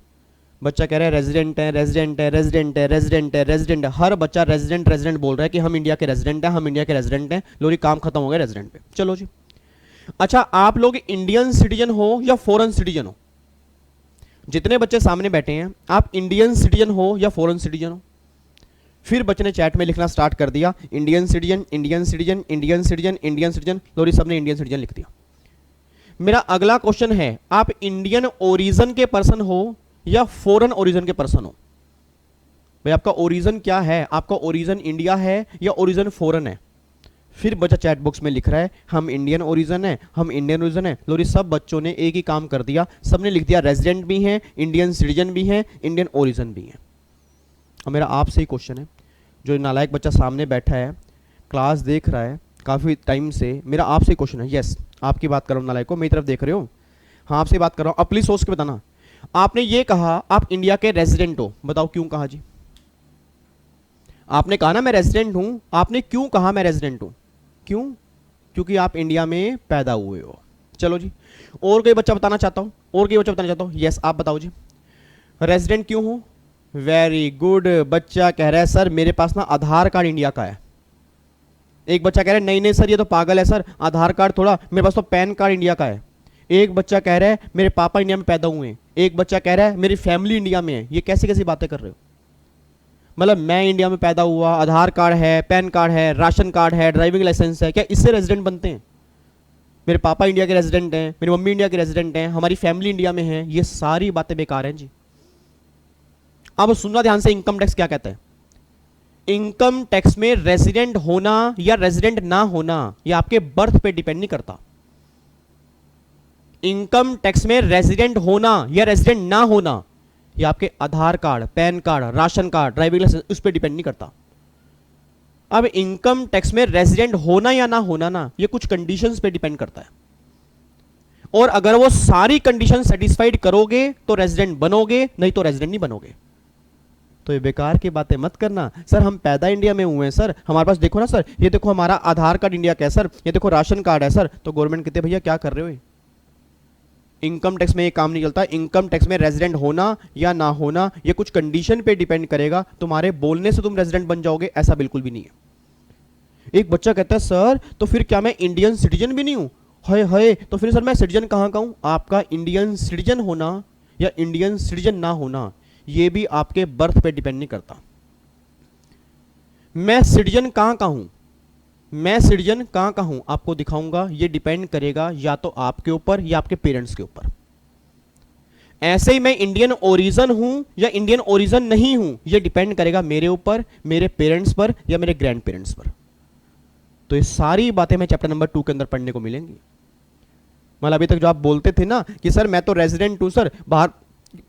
बच्चा कह रहा है रेजिडेंट है, रेजिडेंट है, रेजिडेंट है, रेजिडेंट है, रेजिडेंट है। हर बच्चा रेजिडेंट रेजिडेंट बोल रहा है कि हम इंडिया के रेजिडेंट हैं, हम इंडिया के रेजिडेंट हैं। लो जी, काम खत्म हो गया रेजिडेंट पे। चलो जी, अच्छा आप लोग इंडियन सिटीजन हो या फॉरेन सिटीजन हो? जितने बच्चे सामने बैठे हैं, आप इंडियन सिटीजन हो या फॉरेन सिटीजन हो? फिर बच्चे ने चैट में लिखना स्टार्ट कर दिया, Indian citizen, Indian citizen, Indian citizen, Indian citizen. लोरी सबने इंडियन सिटीजन लिख दिया। मेरा अगला क्वेश्चन है, आप इंडियन ओरिजिन के पर्सन हो या फॉरेन ओरिजिन के पर्सन हो? भाई आपका ओरिजिन क्या है? आपका ओरिजिन इंडिया है या ओरिजिन फॉरेन है? फिर बच्चा चैट बॉक्स में लिख रहा है हम इंडियन ओरिजिन है, हम इंडियन ओरिजिन है। लोरी सब बच्चों ने एक ही काम कर दिया, सबने लिख दिया रेजिडेंट भी हैं, इंडियन सिटीजन भी हैं, इंडियन ओरिजिन भी हैं। और मेरा आपसे ही क्वेश्चन है, जो नालायक बच्चा सामने बैठा है, क्लास देख रहा है काफ़ी टाइम से, मेरा आपसे ही क्वेश्चन है। यस, आपकी बात कर रहा हूँ नालायक को, मेरी तरफ देख रहे हो? हाँ आपसे बात कर रहा हूँ। अब प्लीज सोच के बताना, आपने ये कहा आप इंडिया के रेजिडेंट हो, बताओ क्यों कहा जी? आपने कहा ना मैं रेजिडेंट हूं, आपने क्यों कहा मैं रेजिडेंट हूं? क्यों? क्योंकि आप इंडिया में पैदा हुए हो। चलो जी, और कोई बच्चा बताना चाहता हूं, और कोई बच्चा बताना चाहता हूं? यस आप बताओ जी, रेजिडेंट क्यों हो? वेरी गुड, बच्चा कह रहा है सर मेरे पास ना आधार कार्ड इंडिया का है। एक बच्चा कह रहा है नहीं नहीं सर ये तो पागल है सर, आधार कार्ड थोड़ा, मेरे पास तो पैन कार्ड इंडिया का है। एक बच्चा कह रहा है मेरे पापा इंडिया में पैदा हुए हैं। एक बच्चा कह रहा है मेरी फैमिली इंडिया में है। ये कैसी कैसी बातें कर रहे हो? मतलब मैं इंडिया में पैदा हुआ, आधार कार्ड है, पैन कार्ड है, राशन कार्ड है, ड्राइविंग लाइसेंस है, क्या इससे रेजिडेंट बनते हैं? मेरे पापा इंडिया के रेजिडेंट हैं, मेरी मम्मी इंडिया के रेजिडेंट हैं, हमारी फैमिली इंडिया में है। ये सारी बातें बेकार हैं जी। अब सुनना ध्यान से, इनकम टैक्स क्या कहता है? इनकम टैक्स में रेजिडेंट होना या रेजिडेंट ना होना ये आपके बर्थ पे डिपेंड नहीं करता। इनकम टैक्स में रेजिडेंट होना या रेजिडेंट ना होना ये आपके Aadhaar card, PAN card, ration card, driving licence उस पर डिपेंड नहीं करता। अब इनकम टैक्स में रेजिडेंट होना या ना होना ना ये कुछ कंडीशंस पे डिपेंड करता है, और अगर वो सारी कंडीशन सेटिस्फाइड करोगे तो रेजिडेंट बनोगे, नहीं तो रेजिडेंट नहीं बनोगे। तो ये बेकार की बातें मत करना। सर हम पैदा इंडिया में हुए हैं सर, हमारे पास देखो ना सर, ये देखो हमारा आधार कार्ड इंडिया का है सर, ये देखो राशन कार्ड है सर। तो गवर्नमेंट कहते भैया क्या कर रहे हो? इनकम टैक्स में ये काम नहीं चलता। इनकम टैक्स में रेजिडेंट होना या ना होना ये कुछ कंडीशन पे डिपेंड करेगा। तुम्हारे बोलने से तुम रेजिडेंट बन जाओगे ऐसा बिल्कुल भी नहीं है। एक बच्चा कहता है सर तो फिर क्या मैं इंडियन सिटीजन भी नहीं हूं? हाय हाय, तो फिर सर मैं सिटीजन कहां का हूं? आपका इंडियन सिटीजन होना या इंडियन सिटीजन ना होना ये भी आपके बर्थ पे डिपेंड नहीं करता। मैं सिटीजन कहां का हूं, मैं सिटीजन कहां का हूं आपको दिखाऊंगा। ये डिपेंड करेगा या तो आपके ऊपर या आपके पेरेंट्स के ऊपर। ऐसे ही मैं इंडियन ओरिजिन हूं या इंडियन ओरिजिन नहीं हूं ये डिपेंड करेगा मेरे ऊपर, मेरे पेरेंट्स पर या मेरे ग्रैंड पेरेंट्स पर। तो ये सारी बातें मैं चैप्टर नंबर 2 के अंदर पढ़ने को मिलेंगी। मतलब अभी तक जो आप बोलते थे ना कि सर मैं तो रेजिडेंट हूं सर, बाहर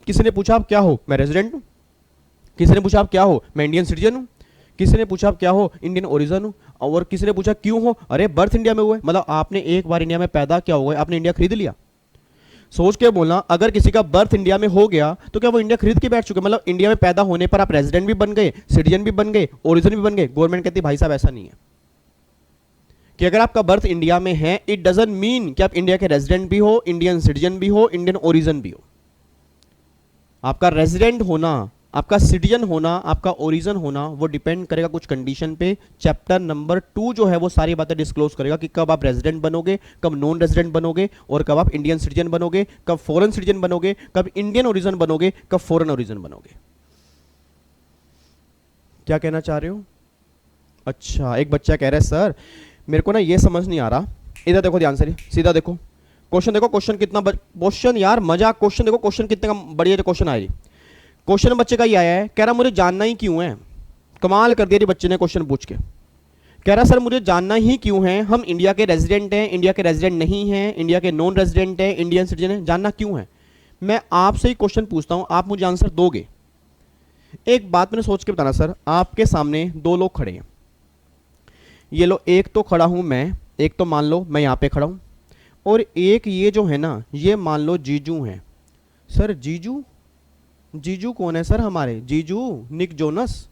किसी ने पूछा आप क्या हो, मैं रेजिडेंट हूं। किसी ने पूछा आप क्या हो, मैं इंडियन सिटीजन हूं। किसी ने पूछा आप क्या हो, इंडियन ओरिजिन हूं। और किसी ने पूछा क्यों हो, अरे बर्थ इंडिया में हुआ है। मतलब आपने एक बार इंडिया में पैदा क्या हुआ है, आपने इंडिया खरीद लिया। सोच के बोलना, अगर किसी का बर्थ इंडिया में हो गया तो क्या वो इंडिया खरीद के बैठ चुके? मतलब इंडिया में पैदा होने पर आप रेजिडेंट भी बन गए, सिटीजन भी बन गए, ओरिजिन भी बन गए। गवर्नमेंट कहती भाई साहब ऐसा नहीं है कि अगर आपका बर्थ इंडिया में है इट डजंट मीन कि आप इंडिया के रेजिडेंट भी हो, इंडियन सिटीजन भी हो, इंडियन ओरिजिन भी हो। आपका रेजिडेंट होना, आपका सिटीजन होना, आपका ओरिजिन होना वो डिपेंड करेगा कुछ कंडीशन पे। चैप्टर नंबर 2 जो है वो सारी बातें डिस्क्लोज करेगा कि कब आप रेजिडेंट बनोगे, कब नॉन रेजिडेंट बनोगे, और कब आप इंडियन सिटीजन बनोगे, कब फॉरेन सिटीजन बनोगे, कब इंडियन ओरिजिन बनोगे, कब फॉरेन ओरिजिन बनोगे। क्या कहना चाह रहे हो? अच्छा, एक बच्चा कह रहा है सर मेरे को ना ये समझ नहीं आ रहा। इधर देखो ध्यान से, सीधा देखो क्वेश्चन, देखो क्वेश्चन कितना क्वेश्चन यार मजाक, क्वेश्चन देखो क्वेश्चन कितने का बढ़िया क्वेश्चन आया। क्वेश्चन बच्चे का ही आया है, कह रहा मुझे जानना ही क्यों है। कमाल कर दिया बच्चे ने क्वेश्चन पूछ के, कह रहा सर मुझे जानना ही क्यों है, हम इंडिया के रेजिडेंट हैं, इंडिया के रेजिडेंट नहीं हैं, इंडिया के नॉन रेजिडेंट हैं, इंडियन सिटीजन हैं, जानना क्यों है। मैं आपसे ही क्वेश्चन पूछता हूं, आप मुझे आंसर दोगे। एक बात मैंने सोच के बताना सर, आपके सामने दो लोग खड़े हैं, ये लो, एक तो खड़ा हूं मैं, एक तो मान लो मैं यहां पे खड़ा हूं, और एक ये जो है ना ये मान लो जीजू हैं। सर जीजू, जीजू कौन है सर? हमारे जीजू निक जोनस,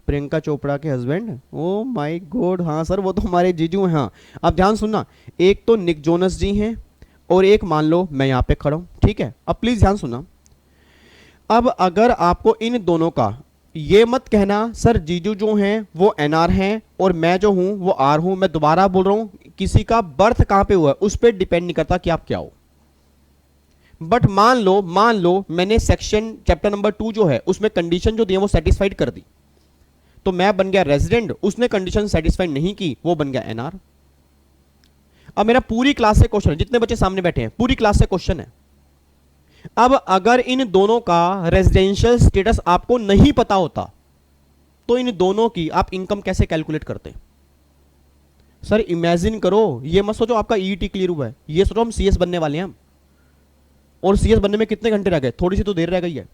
प्रियंका चोपड़ा के हस्बैंड। ओ माय गॉड, हाँ सर वो तो हमारे जीजू हैं। हाँ अब ध्यान सुनना, एक तो निक जोनस जी हैं और एक मान लो मैं यहां पे खड़ा हूं, ठीक है। अब प्लीज ध्यान सुनना, अब अगर आपको इन दोनों का, ये मत कहना सर जीजू जो हैं वो एनआर हैं और मैं जो हूं वो आर हूं। मैं दोबारा बोल रहा हूं, किसी का बर्थ कहां पे हुआ है उस पर डिपेंड नहीं करता कि आप क्या हो। बट मान लो मैंने सेक्शन चैप्टर नंबर 2 जो है उसमें कंडीशन जो दी है वो सेटिस्फाइड कर दी, तो मैं बन गया रेजिडेंट, उसने कंडीशन सेटिस्फाइड नहीं की वो बन गया एनआर। अब मेरा पूरी क्लास से क्वेश्चन है, जितने बच्चे सामने बैठे हैं पूरी क्लास से क्वेश्चन है, अब अगर इन दोनों का रेजिडेंशियल स्टेटस आपको नहीं पता होता तो इन दोनों की आप इनकम कैसे कैलकुलेट करते? सर इमेजिन करो, ये मत सोचो आपका ईईटी क्लियर हुआ है, ये सोचो हम सीएस बनने वाले हैं हम, और सीएस बनने में कितने घंटे रह गए? थोड़ी सी तो देर रह गई है,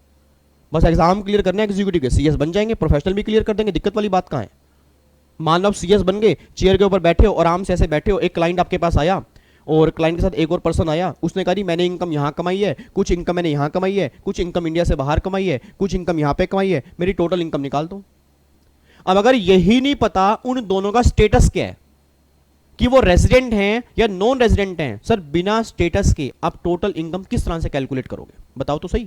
बस एग्जाम क्लियर करना है एग्जीक्यूटिव के, सीएस बन जाएंगे, प्रोफेशनल भी क्लियर कर देंगे, दिक्कत वाली बात कहां है। मान लो आप सीएस बन गए, चेयर के ऊपर बैठे हो, आराम से ऐसे बैठे हो, एक क्लाइंट आपके पास आया और क्लाइंट के साथ एक और पर्सन आया, उसने कहा मैंने इनकम यहां कमाई है, कुछ इनकम मैंने यहां कमाई है, कुछ इनकम इंडिया से बाहर कमाई है, कुछ इनकम यहां पे कमाई है, मेरी टोटल इनकम निकाल दो। अब अगर यही नहीं पता उन दोनों का स्टेटस क्या है, कि वो रेजिडेंट हैं या नॉन रेजिडेंट हैं, सर बिना स्टेटस के आप टोटल इनकम किस तरह से कैलकुलेट करोगे? बताओ तो सही,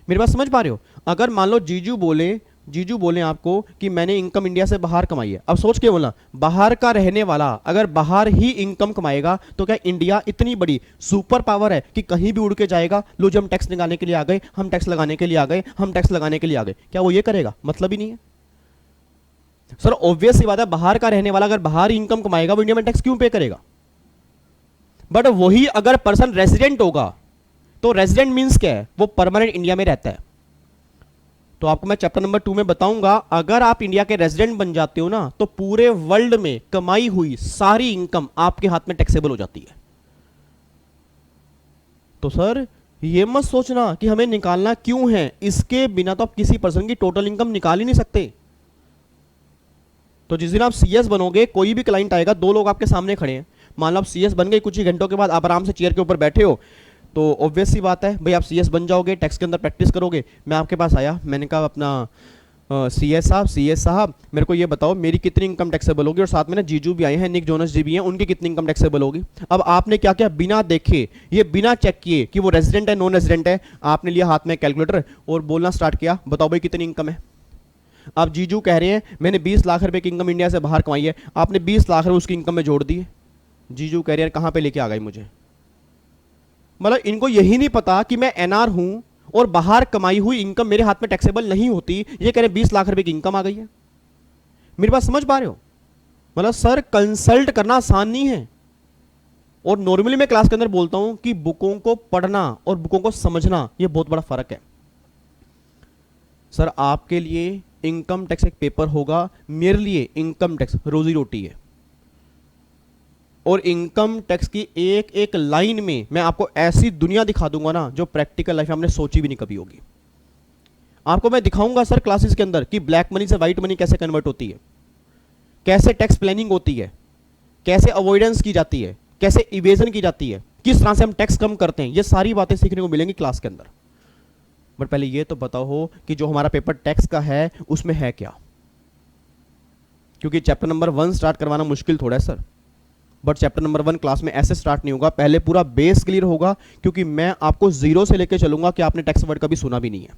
मेरी बात समझ पा रहे हो? अगर मान लो जीजू बोले आपको कि मैंने इनकम इंडिया से बाहर कमाई है, अब सोच के बोला बाहर का रहने वाला अगर बाहर ही इनकम कमाएगा तो क्या इंडिया इतनी बड़ी सुपर पावर है कि कहीं भी उड़ के जाएगा, लो जी हम टैक्स निकालने के लिए आ गए, हम टैक्स लगाने के लिए आ गए, हम टैक्स लगाने के लिए आ गए, क्या वो ये करेगा? मतलब ही नहीं है सर। ऑब्वियस सी बात है, बाहर का रहने वाला अगर बाहर इनकम कमाएगा वो इंडिया में टैक्स क्यों पे करेगा? बट वही अगर पर्सन रेजिडेंट होगा तो रेजिडेंट मींस क्या है? वो परमानेंट इंडिया में रहता है। तो आपको मैं चैप्टर नंबर 2 में बताऊंगा, अगर आप इंडिया के रेजिडेंट बन जाते हो ना तो पूरे वर्ल्ड में कमाई हुई सारी इनकम आपके हाथ में टैक्सेबल हो जाती है। तो सर ये मत सोचना कि हमें निकालना क्यों है, इसके बिना तो आप किसी पर्सन की टोटल इनकम निकाल ही नहीं सकते। तो जिस दिन आप सीएस बनोगे, कोई भी क्लाइंट आएगा, दो लोग आपके सामने खड़े हैं, मान लो आप सीएस बन गए, कुछ ही घंटों के बाद आप आराम से चेयर के ऊपर बैठे हो, तो ऑब्वियस सी बात है भाई आप सीएस बन जाओगे, टैक्स के अंदर प्रैक्टिस करोगे। मैं आपके पास आया, मैंने कहा अपना सी एस साहब मेरे को ये बताओ मेरी कितनी इनकम टैक्सेबल होगी, और साथ में ना जीजू भी आए हैं, निक जोनस जी भी हैं, उनकी कितनी इनकम टैक्सेबल होगी। अब आपने क्या किया, बिना देखे, ये बिना चेक किए कि वो रेजिडेंट है नॉन रेजिडेंट है, आपने लिया हाथ में कैलकुलेटर और बोलना स्टार्ट किया, बताओ भाई कितनी इनकम है। आप जीजू कह रहे हैं मैंने 20 लाख रुपए की इनकम इंडिया से बाहर कमाई है, आपने 20 लाख रुपए उसकी इनकम में जोड़ दिए। जीजू कह रहे हैं कहां पे लेके आ गई मुझे, मतलब इनको यही नहीं पता कि मैं एनआर हूं और बाहर कमाई हुई इनकम मेरे हाथ में टैक्सेबल नहीं होती। ये कह रहे 20 लाख रुपए की इनकम आ गई है। मेरी बात समझ पा रहे हो? मतलब सर कंसल्ट करना आसान नहीं है। और नॉर्मली मैं क्लास के अंदर बोलता हूं कि बुकों को पढ़ना और बुकों को समझना ये बहुत बड़ा फर्क है। सर आपके लिए इनकम टैक्स एक पेपर होगा, मेरे लिए इनकम टैक्स रोजी रोटी है। और इनकम टैक्स की एक एक लाइन में मैं आपको ऐसी दुनिया दिखा दूंगा ना जो प्रैक्टिकल लाइफ में आपने सोची भी नहीं कभी होगी। आपको मैं दिखाऊंगा सर क्लासेस के अंदर कि ब्लैक मनी से व्हाइट मनी कैसे कन्वर्ट होती है, कैसे टैक्स प्लानिंग होती है, कैसे अवॉइडेंस की जाती है, कैसे इवेजन की जाती है, किस तरह से हम टैक्स कम करते हैं। ये सारी बातें सीखने को मिलेंगी क्लास के अंदर। बट पहले ये तो बताओ हो कि जो हमारा पेपर टैक्स का है उसमें है क्या, क्योंकि चैप्टर नंबर 1 स्टार्ट करवाना मुश्किल थोड़ा है sir. But chapter number 1 class में ऐसे स्टार्ट नहीं होगा, पहले पूरा बेस क्लियर होगा, क्योंकि मैं आपको जीरो से लेकर चलूंगा कि आपने टैक्स वर्ड कभी सुना भी नहीं है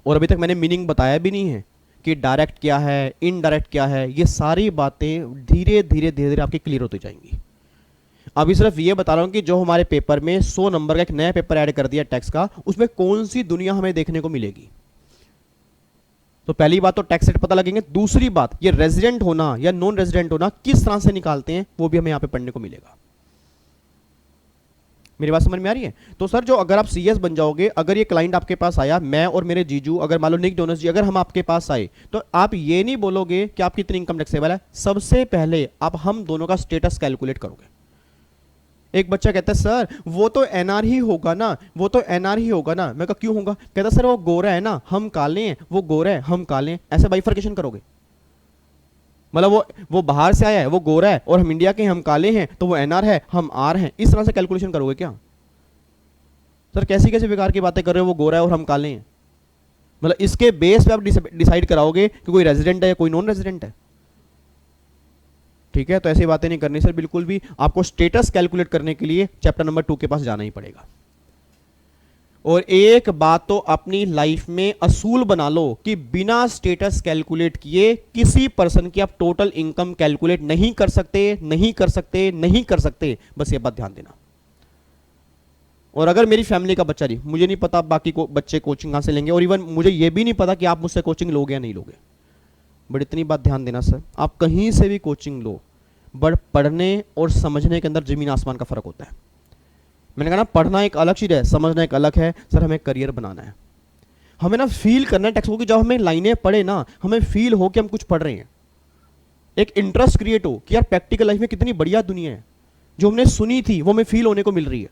और अभी तक मैंने मीनिंग बताया भी नहीं है कि डायरेक्ट क्या है, इनडायरेक्ट क्या है। ये सारी बातें धीरे धीरे धीरे धीरे आपकी क्लियर होती जाएंगी। अभी सिर्फ ये बता रहा हूं कि जो हमारे पेपर में 100 नंबर का एक नया पेपर ऐड कर दिया टैक्स का, उसमें कौन सी दुनिया हमें देखने को मिलेगी। तो पहली बात तो टैक्स रेट पता लगेंगे, दूसरी बात ये रेजिडेंट होना या नॉन रेजिडेंट होना किस तरह से निकालते हैं वो भी हमें यहां पे पढ़ने को मिलेगा। मेरी बात समझ में आ रही है? तो सर जो अगर आप सीएस बन जाओगे, अगर ये क्लाइंट आपके पास आया, मैं और मेरे जीजू, अगर मान लो निक जोनस जी, अगर हम आपके पास आए, तो आप ये नहीं बोलोगे कि आपकी इतनी इनकम टैक्सेबल है। सबसे पहले आप हम दोनों का स्टेटस कैलकुलेट करोगे। एक बच्चा कहता है सर वो तो एनआर ही होगा ना, वो तो एनआर ही होगा ना। मैं कहा क्यों होगा? कहता सर वो गोरा है ना, हम काले हैं, वो गोरा है, हम काले हैं। ऐसे बाइफर्केशन करोगे? मतलब वो बाहर से आया है, वो गोरा है, और हम इंडिया के हम काले हैं, तो वो एनआर है, हम आर हैं। इस तरह से कैलकुलेशन करोगे क्या? सर कैसी कैसी बेकार की बातें कर रहे हो, वो गोरा है और हम काले हैं। मतलब इसके बेस पे आप डिसाइड कराओगे कि कोई रेजिडेंट है या कोई नॉन रेजिडेंट है। ठीक है, तो ऐसी बातें नहीं करनी सर बिल्कुल भी। आपको स्टेटस कैलकुलेट करने के लिए चैप्टर नंबर 2 के पास जाना ही पड़ेगा। और एक बात तो अपनी लाइफ में असूल बना लो कि बिना स्टेटस कैलकुलेट किए किसी पर्सन की आप टोटल इनकम कैलकुलेट नहीं कर सकते, नहीं कर सकते, नहीं कर सकते। बस ये बात ध्यान देना। और अगर मेरी फैमिली का बच्चा नहीं, मुझे नहीं पता बाकी को बच्चे कोचिंग कहां से लेंगे, और इवन मुझे ये भी नहीं पता कि आप मुझसे कोचिंग लोगे या नहीं लोगे। बट इतनी बात ध्यान देना सर, आप कहीं से भी कोचिंग लो, बट पढ़ने और समझने के अंदर जमीन आसमान का फर्क होता है। मैंने कहा ना, पढ़ना एक अलग चीज है, समझना एक अलग है। सर हमें करियर बनाना है, हमें ना फील करना है टेक्स्ट बुक की, जब हमें लाइनें पढ़े ना हमें फील हो कि हम कुछ पढ़ रहे हैं। एक इंटरेस्ट क्रिएट हो कि यार प्रैक्टिकल लाइफ में कितनी बढ़िया दुनिया है, जो हमने सुनी थी वो हमें फील होने को मिल रही है।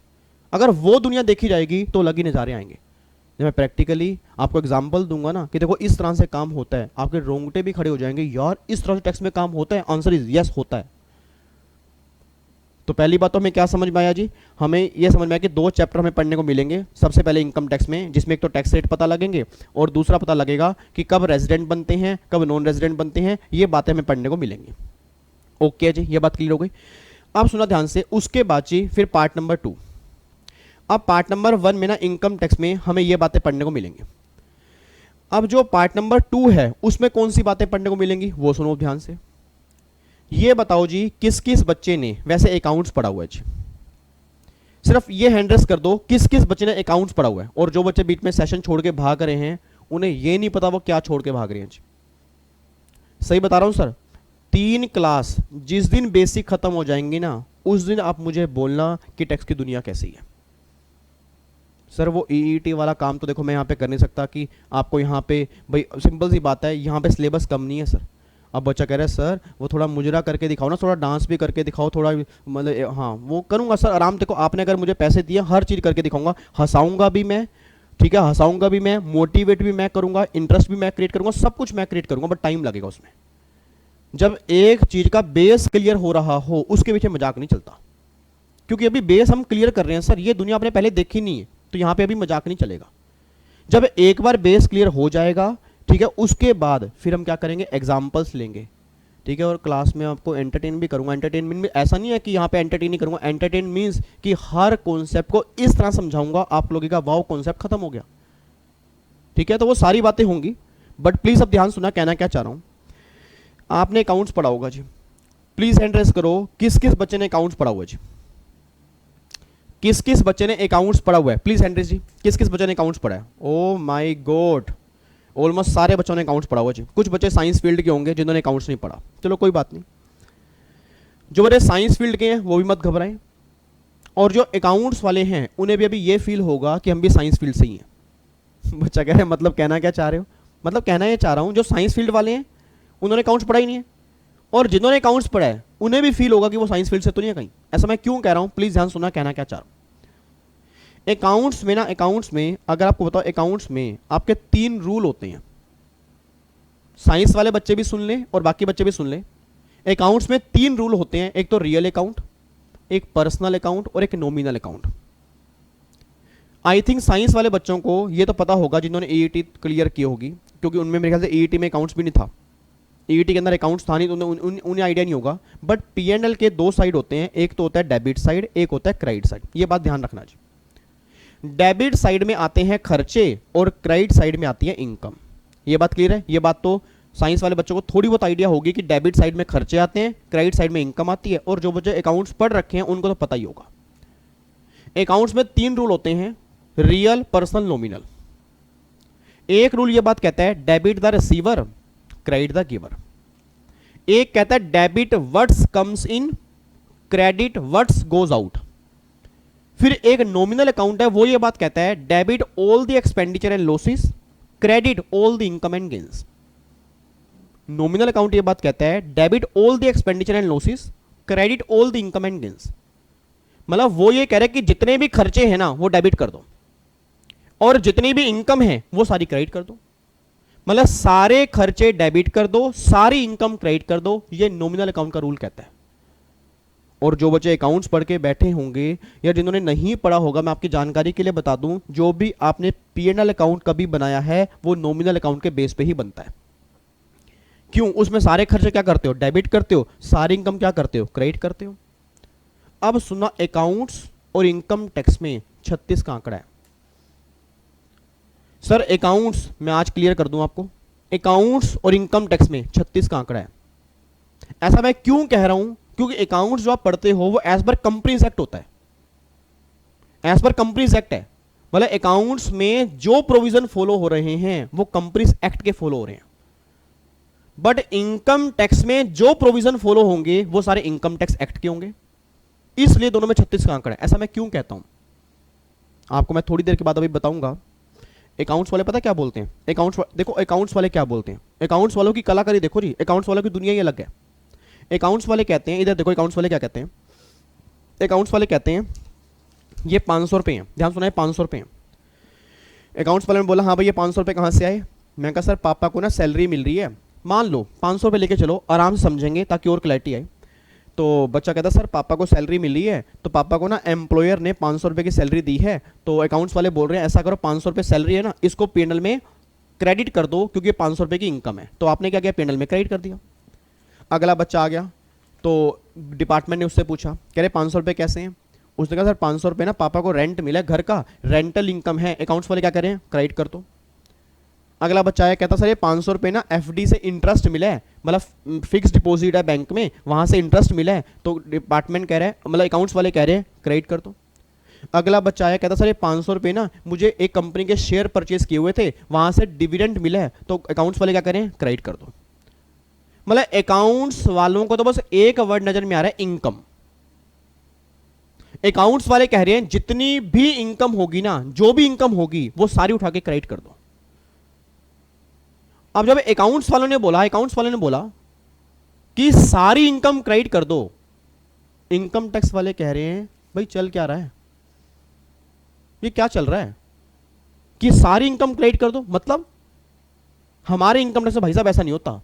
अगर वो दुनिया देखी जाएगी तो अलग ही नज़ारे आएंगे। जब मैं प्रैक्टिकली आपको एग्जांपल दूंगा ना कि देखो इस तरह से काम होता है, आपके रोंगटे भी खड़े हो जाएंगे, यार इस तरह से टैक्स में काम होता है। आंसर इज यस, होता है। तो पहली बात तो हमें क्या समझ में आया जी? हमें यह समझ में आया कि 2 चैप्टर हमें पढ़ने को मिलेंगे। सबसे पहले इनकम टैक्स में, जिसमें एक तो टैक्स रेट पता लगेंगे और दूसरा पता लगेगा कि कब रेजिडेंट बनते हैं, कब नॉन रेजिडेंट बनते हैं। ये बातें हमें पढ़ने को मिलेंगी। ओके जी, ये बात क्लियर हो गई। आप सुना ध्यान से। उसके बाद जी फिर पार्ट नंबर 2। अब पार्ट नंबर 1 में ना इनकम टैक्स में हमें ये बातें पढ़ने को मिलेंगी। अब जो पार्ट नंबर 2 है उसमें कौन सी बातें पढ़ने को मिलेंगी वो सुनो ध्यान से। ये बताओ जी किस किस बच्चे ने वैसे अकाउंट्स पढ़ा हुआ है जी? सिर्फ ये हैंड रेस कर दो, किस किस बच्चे ने अकाउंट्स पढ़ा हुआ है। और जो बच्चे बीच में सेशन छोड़ के भाग रहे हैं उन्हें ये नहीं पता वो क्या छोड़ के भाग रहे हैं जी। सही बता रहा हूं सर। 3 क्लास जिस दिन बेसिक खत्म हो जाएंगी ना, उस दिन आप मुझे बोलना कि टैक्स की दुनिया कैसी है। सर वो ईईटी वाला काम तो देखो मैं यहाँ पे कर नहीं सकता कि आपको यहाँ पे, भाई सिंपल सी बात है, यहाँ पे सिलेबस कम नहीं है सर। अब बच्चा कह रहा है सर वो थोड़ा मुजरा करके दिखाओ ना, थोड़ा डांस भी करके दिखाओ, थोड़ा मतलब हाँ वो करूँगा सर आराम। देखो आपने अगर मुझे पैसे दिए, हर चीज़ करके दिखाऊंगा, हंसाऊंगा भी मैं, ठीक है, हंसाऊंगा भी मैं, मोटिवेट भी मैं करूँगा, इंटरेस्ट भी मैं क्रिएट करूँगा, सब कुछ मैं क्रिएट करूँगा, बट टाइम लगेगा उसमें। जब एक चीज़ का बेस क्लियर हो रहा हो उसके पीछे मजाक नहीं चलता, क्योंकि अभी बेस हम क्लियर कर रहे हैं सर। ये दुनिया आपने पहले देखी नहीं है, तो यहाँ पे अभी मजाक नहीं चलेगा। जब एक बार बेस क्लियर हो जाएगा ठीक है, उसके बाद फिर हम क्या करेंगे, एग्जाम्पल्स लेंगे। ठीक है, और क्लास में आपको एंटरटेन भी करूंगा। एंटरटेनमेंट में ऐसा नहीं है कि यहाँ पे एंटरटेन ही करूंगा, एंटरटेन मीन्स कि हर कॉन्सेप्ट को इस तरह समझाऊंगा आप लोगों का वाव कॉन्सेप्ट खत्म हो गया। ठीक है, तो वो सारी बातें होंगी, बट प्लीज अब ध्यान सुना कहना क्या चाह रहा हूं। आपने अकाउंट्स पढ़ा होगा जी, प्लीज हैंड रेस करो, किस किस बच्चे ने अकाउंट्स पढ़ा हुआ है जी, किस किस बच्चे ने अकाउंट्स पढ़ा हुआ है, प्लीज हैंड रेस जी, किस किस बच्चे ने अकाउंट्स पढ़ा है। ओ माय गॉड, ऑलमोस्ट सारे बच्चों ने अकाउंट्स पढ़ा हुआ जी। कुछ बच्चे साइंस फील्ड के होंगे जिन्होंने अकाउंट्स नहीं पढ़ा, चलो कोई बात नहीं। जो बच्चे साइंस फील्ड के हैं वो भी मत घबराएं, और जो अकाउंट्स वाले हैं उन्हें भी अभी ये फील होगा कि हम भी साइंस फील्ड से ही हैं। बच्चा कह रहे हैं मतलब कहना क्या चाह रहे हो, मतलब कहना ये चाह रहा हूं जो साइंस फील्ड वाले हैं उन्होंने अकाउंट्स पढ़ा ही नहीं है, और जिन्होंने अकाउंट्स पढ़ा है उन्हें भी फील होगा कि वो साइंस फील्ड से तो नहीं है कहीं। ऐसा मैं क्यों कह रहा हूं, प्लीज ध्यान सुनना कहना क्या चाह रहा हूं। अकाउंट्स में ना, अकाउंट्स में अगर आपको बताओ, अकाउंट्स में आपके 3 रूल होते हैं। साइंस वाले बच्चे भी सुन लें और बाकी बच्चे भी सुन लें। अकाउंट्स में 3 रूल होते हैं, एक तो रियल अकाउंट, एक पर्सनल अकाउंट और एक nominal account. I think science वाले बच्चों को ये तो पता होगा जिन्होंने ईईटी क्लियर की होगी, क्योंकि उनमें मेरे ख्याल से ईईटी में अकाउंट्स भी नहीं था, ईईटी के अंदर अकाउंट्स था नहीं, तो उन्हें आइडिया नहीं होगा। बट पीएनएल के 2 साइड होते हैं, एक तो होता है डेबिट साइड, एक होता है क्रेडिट साइड। ये बात ध्यान रखना जी। डेबिट साइड में आते हैं खर्चे और क्रेडिट साइड में आती है इनकम। ये बात क्लियर है, ये बात तो साइंस वाले बच्चों को थोड़ी बहुत आइडिया होगी कि डेबिट साइड में खर्चे आते हैं, क्रेडिट साइड में इनकम आती है, और जो बच्चे अकाउंट्स पढ़ रखे हैं उनको तो पता ही होगा। अकाउंट्स में 3 रूल होते हैं, रियल, पर्सनल, नॉमिनल। एक रूल ये बात कहता है debit the receiver, credit the giver. एक कहता है debit what's comes in, credit what's goes out. फिर एक नॉमिनल अकाउंट है, वो ये बात कहता है debit all the expenditure and losses, credit all the income and gains. Nominal account ये बात कहता है debit all the expenditure and losses, credit all the income and gains. मतलब वो ये कह रहा है कि जितने भी खर्चे हैं ना वो डेबिट कर दो, और जितनी भी इनकम है वो सारी क्रेडिट कर दो। मतलब सारे खर्चे डेबिट कर दो, सारी इनकम क्रेडिट कर दो, ये नॉमिनल अकाउंट का रूल कहता है। और जो बच्चे अकाउंट्स पढ़ के बैठे होंगे या जिन्होंने नहीं पढ़ा होगा, मैं आपकी जानकारी के लिए बता दूं, जो भी आपने पीएनएल अकाउंट कभी बनाया है वो नॉमिनल अकाउंट के बेस पे ही बनता है। क्यों, उसमें सारे खर्चे क्या करते हो, डेबिट करते हो, सारी इनकम क्या करते हो, क्रेडिट करते हो। अब सुना, अकाउंट्स और इनकम टैक्स में 36 का आंकड़ा है। सर अकाउंट्स मैं आज क्लियर कर दूं आपको, अकाउंट्स और इनकम टैक्स में 36 का आंकड़ा है। ऐसा मैं क्यों कह रहा हूं, क्योंकि अकाउंट्स जो आप पढ़ते हो वो एज पर कंपनीज एक्ट होता है, एज पर कंपनीज एक्ट है। मतलब अकाउंट्स में जो प्रोविजन फॉलो हो रहे हैं वो कंपनीज एक्ट के फॉलो हो रहे हैं, बट इनकम टैक्स में जो प्रोविजन फॉलो होंगे वो सारे इनकम टैक्स एक्ट के होंगे, इसलिए दोनों में 36 का आंकड़ा है। ऐसा मैं क्यों कहता हूं आपको मैं थोड़ी देर के बाद अभी बताऊंगा। अकाउंट्स वाले पता क्या बोलते हैं, देखो अकाउंट्स वाले क्या बोलते हैं, अकाउंट्स वालों की कलाकारी देखो जी, अकाउंट्स वालों की दुनिया ही अलग है। अकाउंट्स वाले कहते हैं, इधर देखो अकाउंट्स वाले क्या कहते हैं, अकाउंट्स वाले कहते हैं ये 500 रुपये हैं, ध्यान सुना है 500 रुपये हैं। अकाउंट्स वाले ने बोला हाँ भाई ये 500 रुपये कहाँ से आए, मैं कहा सर पापा को ना सैलरी मिल रही है, मान लो 500 रुपये लेके चलो, आराम से समझेंगे ताकि और क्लैरिटी आए। तो बच्चा कहता सर पापा को सैलरी मिली है, तो पापा को ना एम्प्लॉयर ने 500 रुपये की सैलरी दी है, तो अकाउंट्स वाले बोल रहे हैं ऐसा करो 500 रुपये सैलरी है ना, इसको पीएनएल में क्रेडिट कर दो क्योंकि 500 रुपये की इनकम है। तो आपने क्या किया, पीएनएल में क्रेडिट कर दिया। अगला बच्चा आ गया तो डिपार्टमेंट ने उससे पूछा, कह रहे 500 रुपये कैसे हैं, उसने कहा सर 500 रुपये ना पापा को रेंट मिला है घर का, रेंटल इनकम है, अकाउंट्स वाले क्या कह रहे हैं, क्रेडिट कर दो। अगला बच्चा आया, कहता सर ये 500 रुपये ना एफडी से इंटरेस्ट मिला है, मतलब फिक्स डिपॉजिट है बैंक में, वहां से इंटरेस्ट मिला है, तो डिपार्टमेंट कह रहा है, मतलब अकाउंट्स वाले कह रहे हैं क्रेडिट कर दो। अगला बच्चा आया, कहता सर ये 500 रुपये ना मुझे एक कंपनी के शेयर परचेज किए हुए थे, वहां से डिविडेंड मिला है, तो अकाउंट्स वाले क्या करें, क्रेडिट कर दो। मतलब अकाउंट्स वालों को तो बस एक वर्ड नजर में आ रहा है, इनकम। अकाउंट्स वाले कह रहे हैं जितनी भी इनकम होगी ना, जो भी इनकम होगी वो सारी उठा के क्रेडिट कर दो। अब जब अकाउंट्स वालों ने बोला, अकाउंट्स वालों ने बोला कि सारी इनकम क्रेडिट कर दो, इनकम टैक्स वाले कह रहे हैं भाई चल क्या रहा है, ये क्या चल रहा है कि सारी इनकम क्रेडिट कर दो। मतलब हमारे इनकम टैक्स में भाई साहब ऐसा नहीं होता,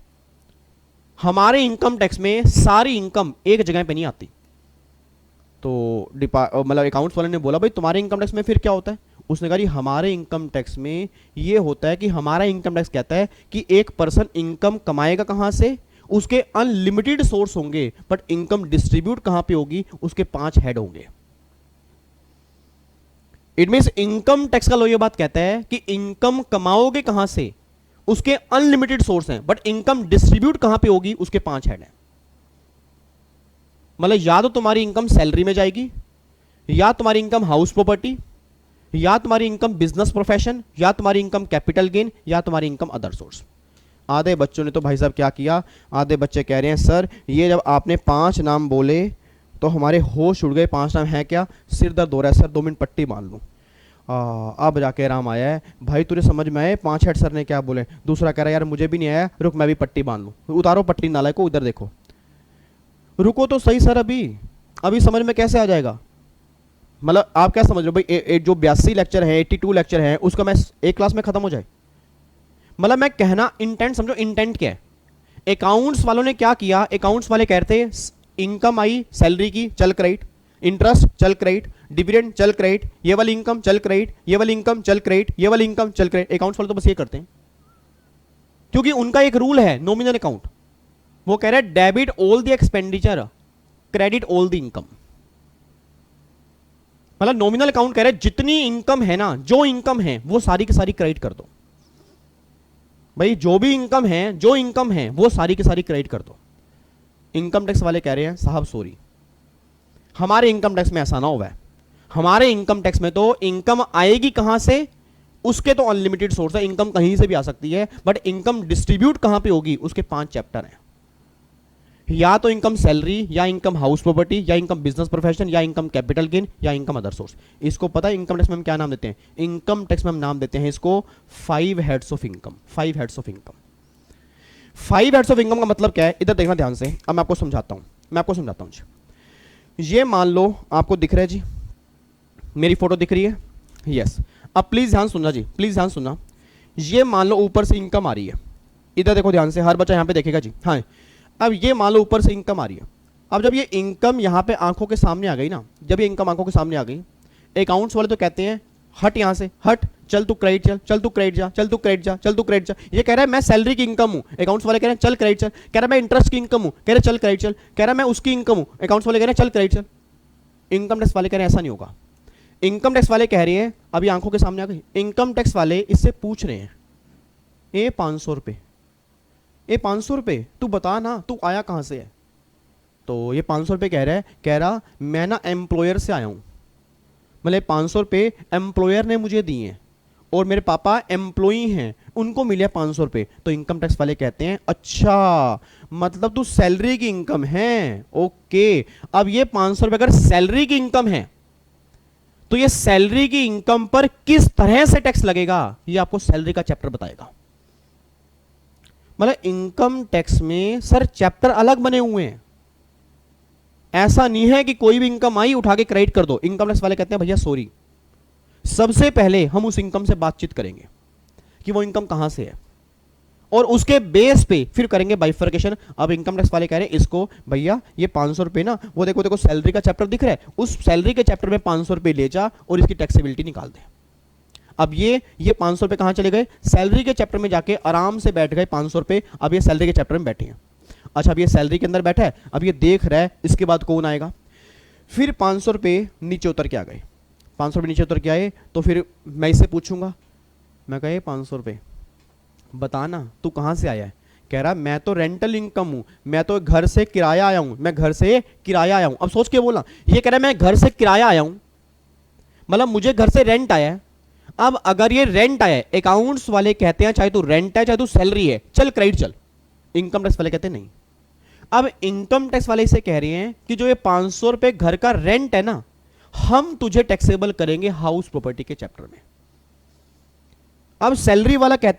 हमारे इनकम टैक्स में सारी इनकम एक जगह पे नहीं आती। तो मतलब अकाउंट्स वाले ने बोला भाई तुम्हारे इनकम टैक्स में फिर क्या होता है, उसने कहा जी हमारे इनकम टैक्स में ये होता है कि हमारा इनकम टैक्स कहता है कि एक पर्सन इनकम कमाएगा कहां से, उसके अनलिमिटेड सोर्स होंगे, बट इनकम डिस्ट्रीब्यूट कहां पे होगी, उसके 5 हेड होंगे। इट मींस इनकम टैक्स का लॉ ये बात कहता है कि इनकम कमाओगे कहां से, उसके अनलिमिटेड सोर्स हैं, बट इनकम डिस्ट्रीब्यूट कहां पे होगी, उसके 5 हेड हैं। मतलब या तो तुम्हारी इनकम सैलरी में जाएगी, या तुम्हारी इनकम हाउस प्रॉपर्टी, या तुम्हारी इनकम बिजनेस प्रोफेशन, या तुम्हारी इनकम कैपिटल गेन, या तुम्हारी इनकम अदर सोर्स। आधे बच्चों ने तो भाई साहब क्या किया, आधे बच्चे कह रहे हैं सर ये जब आपने 5 नाम बोले तो हमारे होश उड़ गए, 5 नाम है क्या, सिर दर्द हो रहा है सर, 2 मिनट पट्टी बांध लूं। अब जाके आराम आया है, भाई तुझे समझ में आए 5 हेड सर ने क्या बोले। दूसरा कह रहा है यार मुझे भी नहीं आया, रुक मैं भी पट्टी बांध लूं। उतारो पट्टी नाले को, इधर देखो, रुको तो सही सर, अभी समझ में कैसे आ जाएगा। मतलब आप क्या समझ रहे हो भाई, जो 82 लेक्चर है, 82 लेक्चर है, उसका मैं एक क्लास में खत्म हो जाए। मतलब मैं कहना इंटेंट समझो, इंटेंट क्या है। अकाउंट्स वालों ने क्या किया, अकाउंट्स वाले कहते इनकम आई सैलरी की, चल क्रेडिट, इंटरेस्ट चल क्रेडिट, डिविडेंड चल क्रेडिट, ये वाली इनकम चल क्रेडिट, ये वाली इनकम चल क्रेडिट, ये वाली इनकम चल क्रेडिट। अकाउंट्स वाले तो बस ये करते हैं, क्योंकि उनका एक रूल है नॉमिनल अकाउंट, वो कह रहा है debit all the expenditure, credit all the income. मतलब नॉमिनल अकाउंट कह रहा है जितनी इनकम है ना, जो इनकम है वो सारी की सारी क्रेडिट कर दो। भाई जो भी इनकम है, जो इनकम है वो सारी की सारी क्रेडिट कर दो। इनकम टैक्स वाले कह रहे हैं साहब सॉरी, हमारे इनकम टैक्स में ऐसा ना हुआ है। हमारे इनकम टैक्स में तो इनकम आएगी कहां से, उसके तो अनलिमिटेड सोर्स है, इनकम कहीं से भी आ सकती है, बट इनकम डिस्ट्रीब्यूट कहां पे होगी, उसके 5 चैप्टर हैं। या तो इनकम सैलरी, या इनकम हाउस प्रॉपर्टी, या इनकम बिजनेस प्रोफेशन, या इनकम कैपिटल गेन, या इनकम अदर सोर्स। इसको पता है इनकम टैक्स में हम क्या नाम देते हैं, इनकम टैक्स में हम नाम देते हैं इसको 5 heads of income. 5 heads of income. 5 heads of income का मतलब क्या है, इधर देखना ध्यान से, अब मैं आपको समझाता हूं जी। ये मान लो आपको दिख रहा है जी, मेरी फोटो दिख रही है, यस। अब प्लीज ध्यान सुनना जी, प्लीज ध्यान सुनना। ये मान लो ऊपर से इनकम आ रही है, इधर देखो ध्यान से, हर बच्चा यहां पे देखेगा जी, हाँ। अब ये मान लो ऊपर से इनकम आ रही है। अब जब ये इनकम यहां पे आंखों के सामने आ गई ना, जब ये इनकम आंखों के सामने आ गई, अकाउंट्स वाले तो कहते हैं हट यहां से, हट, चल तू क्रेडिट चल, चल तू क्रेडिट जा, चल तू क्रेडिट जा, चल तू क्रेडिट जा। ये कह रहा है मैं सैलरी की इनकम हूं, अकाउंट्स वाले कह रहे हैं चल क्रेडिट चल। कह रहा है मैं इंटरेस्ट की इनकम हूं, कह रहे चल क्रेडिट चल। कह रहा है मैं उसकी इनकम हूं, अकाउंट्स वाले कह रहे हैं चल क्रेडिट चल। इनकम टैक्स वाले कह रहे हैं ऐसा नहीं होगा। इनकम टैक्स वाले कह रहे हैं, अभी आंखों के सामने आ गई, इनकम टैक्स वाले इससे पूछ रहे हैं ये 500 रुपए, ये 500 रुपए तू बता ना, तू आया कहां से है। तो ये 500 रुपए कह रहा है, कह रहा मैं ना एम्प्लॉयर से आया हूं, मतलब 500 रुपए एम्प्लॉयर ने मुझे दिए हैं, और मेरे पापा एम्प्लॉई हैं, उनको मिले 500 रुपए। तो इनकम टैक्स वाले कहते हैं अच्छा मतलब तू सैलरी की इनकम है, ओके। अब ये 500 रुपए अगर सैलरी की इनकम है, तो ये सैलरी की इनकम पर किस तरह से टैक्स लगेगा, ये आपको सैलरी का चैप्टर बताएगा। मतलब इनकम टैक्स में सर चैप्टर अलग बने हुए हैं, ऐसा नहीं है कि कोई भी इनकम आई उठा के क्रेडिट कर दो। इनकम टैक्स वाले कहते हैं भैया सॉरी, सबसे पहले हम उस इनकम से बातचीत करेंगे कि वो इनकम कहां से है, और उसके बेस पे फिर करेंगे बाइफर्केशन। अब इनकम टैक्स वाले कह रहे हैं इसको भैया ये 500 रुपए ना, वो देखो देखो सैलरी का चैप्टर दिख रहा है, उस सैलरी के चैप्टर में 500 रुपए ले जा और इसकी टैक्सेबिलिटी निकाल दे। अब ये 500 रुपए कहां चले गए, सैलरी के चैप्टर में जाके आराम से बैठ गए 500 रुपए। अब ये सैलरी के चैप्टर में बैठे हैं, अच्छा अब ये सैलरी के अंदर बैठा है, अब ये देख रहा है इसके बाद कौन आएगा। फिर 500 रुपए नीचे उतर के आ गए, 500 रुपए नीचे उतर के आए, तो फिर मैं इससे पूछूंगा, मैं कहा 500 रुपए बताना तू कहां से आया है। कह रहा मैं तो रेंटल इनकम हूं, मैं तो घर से किराया आया हूं, मैं घर से किराया आया हूं। अब सोच के बोला, ये कह रहा है मैं घर से किराया आया हूं, मतलब मुझे घर से रेंट आया है। अब अगर ये रेंट आया है, अकाउंट्स वाले कहते हैं चाहे तू रेंट है चाहे तू सैलरी है, चल क्रेडिट चल। इनकम टैक्स वाले कहते हैं नहीं। अब इनकम टैक्स वाले इसे कह रहे हैं कि जो ये 500 रुपए घर का रेंट है ना, हम तुझे टैक्सेबल करेंगे हाउस प्रॉपर्टी के चैप्टर में। अब सैलरी वाला कह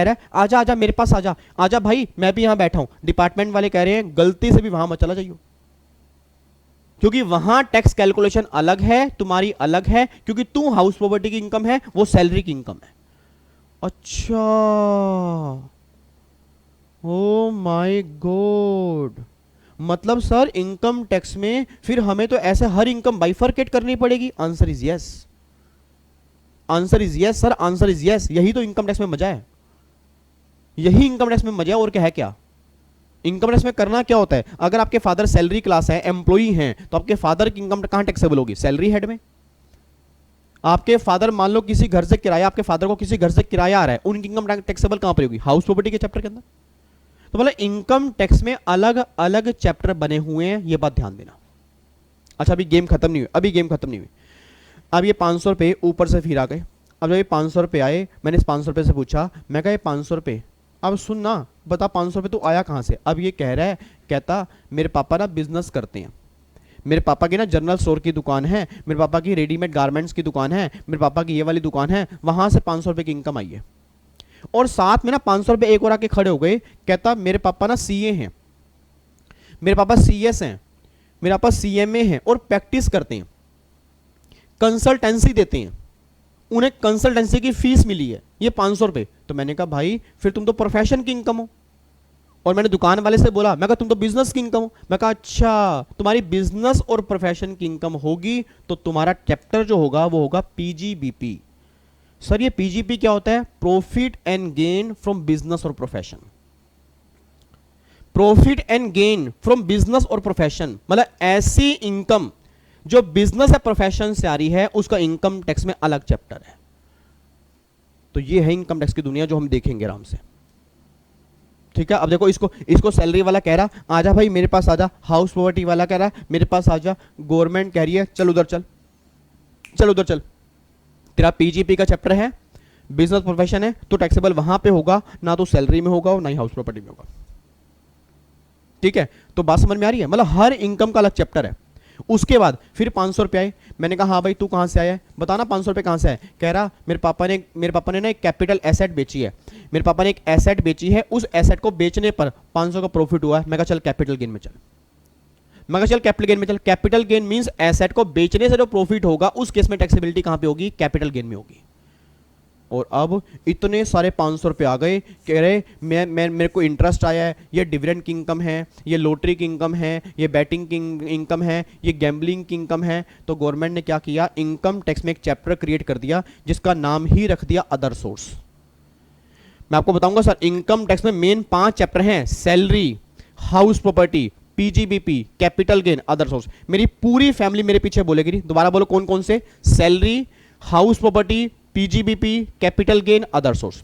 रहा है आजा आजा मेरे पास आजा, आजा भाई मैं भी यहां बैठा हूं। डिपार्टमेंट वाले कह रहे हैं गलती से भी वहां मत चला जाइयो, क्योंकि वहां टैक्स कैलकुलेशन अलग है, तुम्हारी अलग है, क्योंकि तू हाउस प्रॉपर्टी की इनकम है, वो सैलरी की इनकम है। अच्छा ओ माय गॉड, मतलब सर इनकम टैक्स में फिर हमें तो ऐसे हर इनकम बाइफरकेट करनी पड़ेगी। Answer is yes. Answer is yes sir, answer is yes. यही तो इनकम टैक्स में मजा है, यही इनकम टैक्स में मजा है, और क्या है क्या। इनकम टैक्स में करना क्या होता है, अगर आपके फादर सैलरी क्लास है, एम्प्लॉई हैं, तो आपके फादर की इनकम कहां टैक्सेबल होगी, सैलरी हेड में। आपके फादर मान लो किसी घर से किराया, आपके फादर को किसी घर से किराया आ रहा है, उनकी इनकम टैक्सेबल कहां पर होगी, हाउस प्रॉपर्टी के चैप्टर के अंदर। तो मतलब इनकम टैक्स में अलग अलग चैप्टर बने हुए हैं, ये बात ध्यान देना। अच्छा अभी गेम खत्म नहीं हुई, अभी गेम खत्म नहीं हुई। अब ये 500 रुपये ऊपर से फिर आ गए। अब जब ये 500 रुपये आए, मैंने इस 500 रुपये से पूछा, मैं कहा ये 500 रुपये, अब सुन ना, बता 500 रुपये तो आया कहाँ से। अब ये कह रहा है, कहता मेरे पापा ना बिजनेस करते हैं, मेरे पापा की ना जनरल स्टोर की दुकान है, मेरे पापा की रेडीमेड गारमेंट्स की दुकान है, मेरे पापा की ये वाली दुकान है, वहां से 500 रुपये की इनकम आई है। और साथ में ना 500 रुपये एक और आके खड़े हो गए, कहता मेरे पापा ना सीए हैं, मेरे पापा सीएस हैं, मेरे पापा सीएमए हैं और प्रैक्टिस करते हैं, कंसल्टेंसी देते हैं, उन्हें कंसल्टेंसी की फीस मिली है, ये 500 रुपये। तो मैंने कहा भाई फिर तुम तो प्रोफेशन की इनकम हो। और मैंने दुकान वाले से बोला, मैं कहा तुम तो बिजनेस की इनकम हो। मैं कहा अच्छा तुम्हारी बिजनेस और प्रोफेशन की इनकम होगी तो तुम्हारा चैप्टर जो होगा वो होगा पीजीबीपी। सर ये पीजीपी क्या होता है, profit and gain from business और profession. Profit and gain from business और प्रोफेशन मतलब ऐसी इनकम जो बिजनेस या प्रोफेशन से आ रही है, उसका इनकम टैक्स में अलग चैप्टर है। तो ये है इनकम टैक्स की दुनिया जो हम देखेंगे आराम से, ठीक है। अब देखो इसको सैलरी वाला कह रहा आजा भाई मेरे पास आजा, हाउस प्रॉपर्टी वाला कह रहा मेरे पास आजा, गवर्नमेंट कह रही है चल उधर चल, चल उधर चल। तेरा पीजीपी का चैप्टर है, बिजनेस प्रोफेशन है, तो टैक्सेबल वहां पे होगा, ना तो सैलरी में होगा और ना ही हाउस प्रॉपर्टी में होगा, ठीक है। तो बात समझ में आ रही है, मतलब हर इनकम का अलग चैप्टर है। उसके बाद फिर 500 रुपये आए। मैंने कहा हाँ भाई तू कहाँ से आया है, बताना 500 रुपये कहाँ से आए। कह रहा मेरे पापा ने ना एक कैपिटल एसेट बेची है, मेरे पापा ने एक एसेट बेची है, उस एसेट को बेचने पर 500 का प्रॉफिट हुआ है। मैं कहा चल कैपिटल गेन में चल, मैं कहा चल कैपिटल गेन में चल। कैपिटल गेन मींस एसेट को बेचने से जो प्रॉफिट होगा उस केस में टैक्सेबिलिटी कहां पे होगी, कैपिटल गेन में होगी। और अब इतने सारे 500 रुपये आ गए, कह रहे मेरे को इंटरेस्ट आया है, ये डिविडेंड की इनकम है, ये लॉटरी की इनकम है, ये बैटिंग की इनकम है, ये गैम्बलिंग की इनकम है। तो गवर्नमेंट ने क्या किया, इनकम टैक्स में एक चैप्टर क्रिएट कर दिया जिसका नाम ही रख दिया अदर सोर्स। मैं आपको बताऊंगा सर इनकम टैक्स में मेन 5 चैप्टर हैं, salary, house property, PGBP, capital gain, other source. मेरी पूरी फैमिली मेरे पीछे बोलेगी, दोबारा बोलो कौन कौन से, salary, house property, PGBP, capital gain, other source.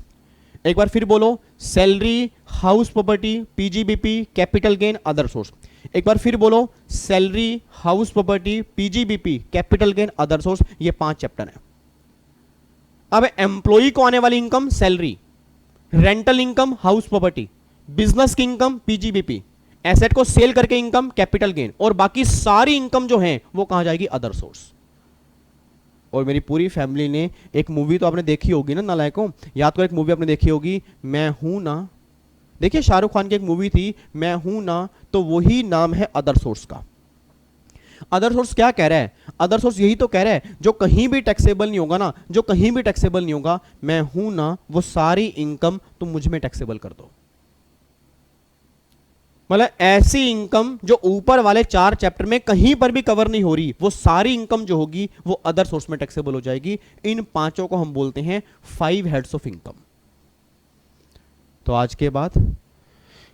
एक बार फिर बोलो, salary, house property, PGBP, capital gain, other source. एक बार फिर बोलो, salary, house property, PGBP, capital gain, other source. ये 5 चैप्टर हैं। अब एम्प्लॉई को आने वाली income salary, rental income house property, business की इनकम पीजीबीपी, एसेट को सेल करके इनकम कैपिटल गेन, और बाकी सारी इनकम जो है वो कहां जाएगी, अदर सोर्स। और मेरी पूरी फैमिली ने, एक मूवी तो आपने देखी होगी ना नालायकों, याद करो एक मूवी आपने देखी होगी, मैं हूं ना। देखिए शाहरुख खान की एक मूवी थी मैं हूं ना, तो वही नाम है अदर सोर्स का। अदर सोर्स क्या कह रहा है, अदर सोर्स यही तो कह रहा है जो कहीं भी टैक्सेबल नहीं होगा ना, जो कहीं भी टैक्सेबल नहीं होगा, मैं हूं ना, वो सारी इनकम तुम मुझ में टैक्सेबल कर दो। मतलब ऐसी इनकम जो ऊपर वाले 4 चैप्टर में कहीं पर भी कवर नहीं हो रही, वो सारी इनकम जो होगी वो अदर सोर्स में टैक्सेबल हो जाएगी। इन 5 को हम बोलते हैं 5 हेड्स ऑफ इनकम। तो आज के बाद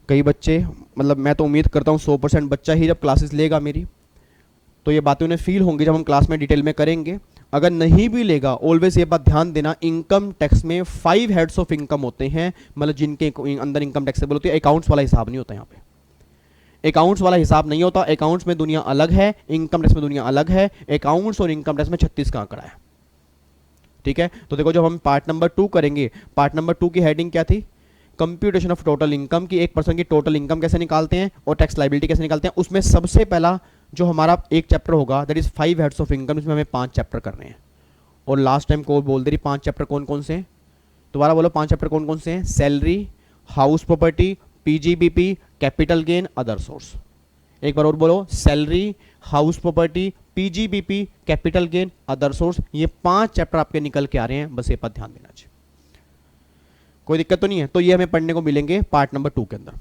कई बच्चे, मतलब मैं तो उम्मीद करता हूं 100% बच्चा ही जब क्लासेस लेगा मेरी, तो ये बातें उन्हें फील होंगी जब हम क्लास में डिटेल में करेंगे। अगर नहीं भी लेगा, ऑलवेज ये बात ध्यान देना, इनकम टैक्स में 5 हेड्स ऑफ इनकम होते हैं, मतलब जिनके अंदर इनकम टैक्सेबल होती है। अकाउंट्स वाला हिसाब नहीं होता यहाँ पे, अकाउंट्स वाला हिसाब नहीं होता। अकाउंट्स में दुनिया अलग है, इनकम टैक्स में दुनिया अलग है। अकाउंट्स और इनकम टैक्स में 36 का आंकड़ा है, ठीक है। तो देखो जब हम पार्ट नंबर 2 करेंगे, पार्ट नंबर 2 की हेडिंग क्या थी, कंप्यूटेशन ऑफ टोटल इनकम, की एक पर्सन की टोटल इनकम कैसे निकालते हैं और टैक्स लायबिलिटी कैसे निकालते हैं। उसमें सबसे पहला जो हमारा एक चैप्टर होगा that is 5 heads of income, इसमें हमें 5 चैप्टर करने हैं। और लास्ट टाइम को बोल दे रही 5 चैप्टर कौन कौन से हैं, दोबारा बोलो 5 चैप्टर कौन कौन से हैं, salary, house property, PGBP, capital gain, other source. एक बार और बोलो, salary, house property, PGBP, capital gain, other source. ये 5 चैप्टर आपके निकल के आ रहे हैं, बस ये पर ध्यान देना चाहिए, कोई दिक्कत तो नहीं है। तो ये हमें पढ़ने को मिलेंगे पार्ट नंबर 2 के अंदर।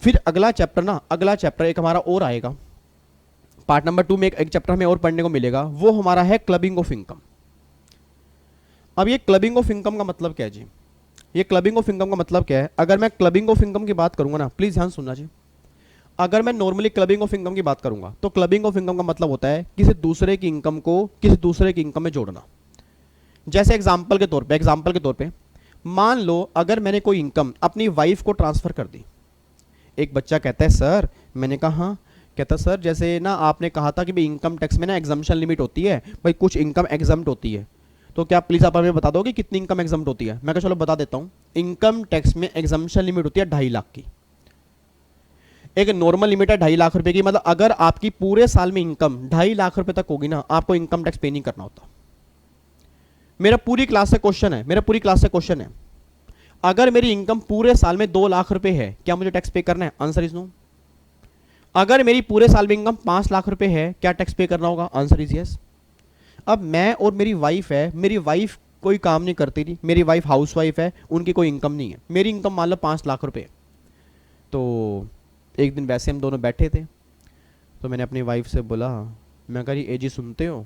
फिर अगला चैप्टर ना, अगला चैप्टर एक हमारा और आएगा पार्ट नंबर 2 में, एक चैप्टर हमें और पढ़ने को मिलेगा, वो हमारा है क्लबिंग ऑफ इनकम। अब ये क्लबिंग ऑफ इनकम का मतलब क्या है जी? ये क्लबिंग ऑफ इनकम का मतलब क्या है? अगर मैं क्लबिंग ऑफ इनकम की बात करूंगा ना, प्लीज ध्यान सुनना जी। अगर मैं नॉर्मली क्लबिंग ऑफ इनकम की बात करूंगा तो क्लबिंग ऑफ इनकम का मतलब होता है किसी दूसरे की इनकम को किसी दूसरे की इनकम में जोड़ना। जैसे एग्जाम्पल के तौर पे मान लो अगर मैंने कोई इनकम अपनी वाइफ को ट्रांसफर कर दी। एक बच्चा कहता है सर, मैंने कहा हाँ, कहता सर जैसे ना आपने कहा था कि भाई इनकम टैक्स में ना एग्जम्पशन लिमिट होती है, भाई कुछ इनकम एग्जम्प्ट होती है, तो क्या प्लीज आप हमें बता दोगे कितनी इनकम एग्जम्प्ट होती है? मैं कहा चलो बता देता हूँ। इनकम टैक्स में एग्जम्पशन लिमिट होती है 2.5 लाख की। एक नॉर्मल लिमिट है 2.5 लाख रुपए की, मतलब अगर आपकी पूरे साल में इनकम 2.5 लाख रुपए तक होगी ना, आपको इनकम टैक्स पे नहीं करना होता। मेरा पूरी क्लास से क्वेश्चन है, अगर मेरी इनकम पूरे साल में 2 लाख रुपए है, क्या मुझे टैक्स पे करना है? Answer is no. अगर मेरी पूरे साल में इनकम 5 लाख रुपए है, क्या टैक्स पे करना होगा? Answer is yes. अब मैं और मेरी वाइफ है, मेरी वाइफ कोई काम नहीं करती थी, मेरी वाइफ हाउस वाइफ है, उनकी कोई इनकम नहीं है, मेरी इनकम मान लो 5 लाख रुपए। तो एक दिन वैसे हम दोनों बैठे थे, तो मैंने अपनी वाइफ से बोला, मैं कहा ए जी सुनते हो?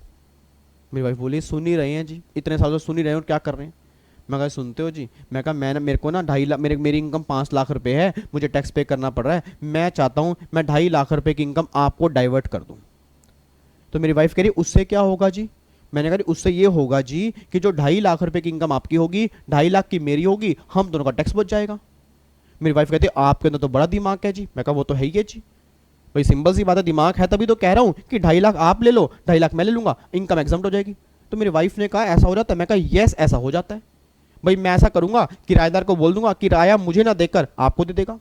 मेरी वाइफ बोली सुन ही रहे हैं जी, इतने सालों से सुन ही रहे हो, क्या कर रहे हैं? मैं कहा सुनते हो जी? मैं कहा मैं मेरे को ना 2.5 लाख, मेरी इनकम 5 लाख रुपए है, मुझे टैक्स पे करना पड़ रहा है, मैं चाहता हूँ मैं 2.5 लाख रुपए की इनकम आपको डाइवर्ट कर दूँ। तो मेरी वाइफ कह रही उससे क्या होगा जी? मैंने कहा उससे ये होगा जी कि जो 2.5 लाख रुपए की इनकम आपकी होगी, 2.5 लाख की मेरी होगी, हम दोनों का टैक्स बच जाएगा। मेरी वाइफ कहती है आपके अंदर तो बड़ा दिमाग है जी। मैं कहा वो तो है ही है जी, भाई सिंपल सी बात है, दिमाग है तभी तो कह रहा हूँ कि 2.5 लाख आप ले लो, 2.5 लाख मैं ले लूंगा, इनकम एग्जम्प्ट हो जाएगी। तो मेरी वाइफ ने कहा ऐसा हो जाता है? मैं कहा यस ऐसा हो जाता है। भाई मैं ऐसा करूंगा, किराएदार को बोल दूंगा किराया मुझे ना देकर आपको दे देगा।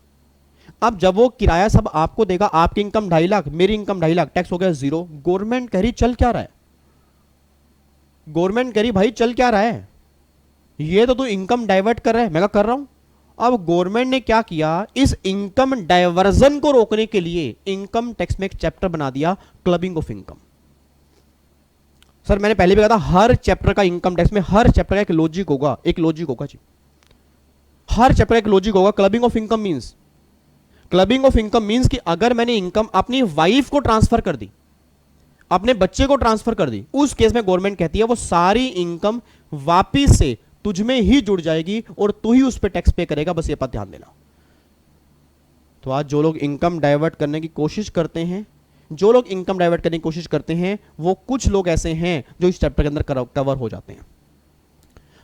अब जब वो किराया सब आपको देगा, आपकी इनकम 2.5 लाख, मेरी इनकम 2.5 लाख, टैक्स हो गया 0। गवर्नमेंट कह रही चल क्या रहा है? गवर्नमेंट कह रही भाई चल क्या रहा है, ये तो तू इनकम डाइवर्ट कर रहा है। मैं कहा कर रहा हूं। अब गवर्नमेंट ने क्या किया, इस इनकम डाइवर्जन को रोकने के लिए इनकम टैक्स में एक चैप्टर बना दिया, क्लबिंग ऑफ इनकम। सर मैंने पहले भी कहा था हर चैप्टर का, इनकम टैक्स में हर चैप्टर का एक लॉजिक होगा, जी, हर चैप्टर का एक लॉजिक होगा। क्लबिंग ऑफ इनकम मींस कि अगर मैंने इनकम अपनी वाइफ को ट्रांसफर कर दी, अपने बच्चे को ट्रांसफर कर दी, उस केस में गवर्नमेंट कहती है वो सारी इनकम वापिस से तुझ में ही जुड़ जाएगी और तू ही उस पर टैक्स पे करेगा, बस ये बात ध्यान देना। तो आज जो लोग इनकम डाइवर्ट करने की कोशिश करते हैं, वो कुछ लोग ऐसे हैं जो इस चैप्टर के अंदर कवर हो जाते हैं।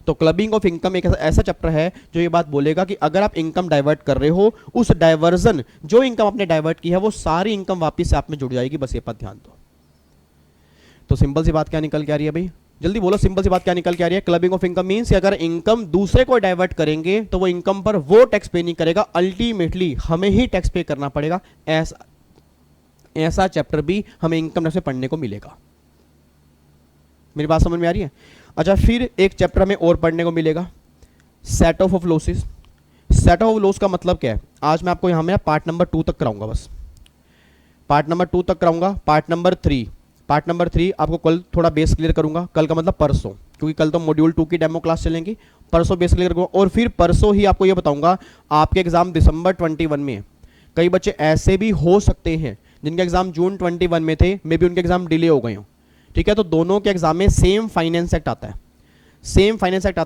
तो क्लबिंग ऑफ इनकम एक ऐसा चैप्टर है जो ये बात बोलेगा कि अगर आप इनकम डाइवर्ट कर रहे हो, उस डाइवर्जन जो इनकम आपने डाइवर्ट की है वो सारी इनकम वापस से आप में जुड़ जाएगी, बस ये बात ध्यान दो। तो सिंपल सी बात क्या निकल के आ रही है भाई? जल्दी बोलो, सिंपल सी बात क्या निकल के आ रही है? क्लबिंग ऑफ इनकम मींस अगर इनकम दूसरे को डाइवर्ट करेंगे तो वो इनकम पर वो टैक्स पे नहीं करेगा, अल्टीमेटली हमें ही टैक्स पे करना पड़ेगा। ऐसा चैप्टर भी हमें इनकम टैक्स में पढ़ने को मिलेगा। मेरी बात समझ में आ रही है? अच्छा, फिर एक चैप्टर में और पढ़ने को मिलेगा, set of losses. Set of loss का मतलब क्या है? आज मैं आपको यहां में पार्ट नंबर 2 तक कराऊंगा, बस पार्ट नंबर 2 तक कराऊंगा। पार्ट नंबर 3 आपको कल थोड़ा बेस क्लियर करूंगा, कल का मतलब परसों, क्योंकि कल तो मॉड्यूल 2 की डेमो क्लास चलेंगी, परसों बेस क्लियर करूंगा। और फिर परसों ही आपको यह बताऊंगा, आपके एग्जाम दिसंबर 21 में है। कई बच्चे ऐसे भी हो सकते हैं जिनके एग्जाम जून 21 में थे, मे बी उनके एग्जाम डिले हो गए हो, ठीक है? तो दोनों के एग्जाम में सेम फाइनेंस एक्ट आता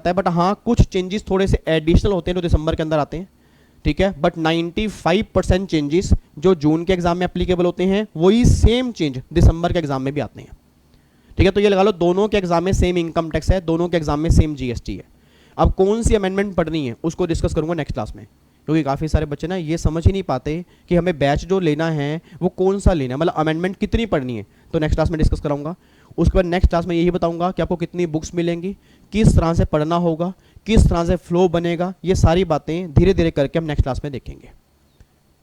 है, बट हाँ कुछ चेंजेस थोड़े से एडिशनल होते हैं जो दिसंबर के अंदर आते हैं, ठीक है? बट 95% चेंजेस जो जून के एग्जाम में एप्लीकेबल होते हैं वही सेम चेंज दिसंबर के एग्जाम में भी आते हैं, ठीक है? तो ये लगा लो दोनों के एग्जाम में सेम इनकम टैक्स है, दोनों के एग्जाम में सेम जीएसटी है। अब कौन सी अमेंडमेंट पढ़नी है उसको डिस्कस करूंगा नेक्स्ट क्लास में, क्योंकि काफ़ी सारे बच्चे ना ये समझ ही नहीं पाते कि हमें बैच जो लेना है वो कौन सा लेना है, मतलब अमेंडमेंट कितनी पढ़नी है। तो नेक्स्ट क्लास में डिस्कस कराऊंगा। उसके बाद नेक्स्ट क्लास में यही बताऊंगा कि आपको कितनी बुक्स मिलेंगी, किस तरह से पढ़ना होगा, किस तरह से फ्लो बनेगा, ये सारी बातें धीरे धीरे करके हम नेक्स्ट क्लास में देखेंगे,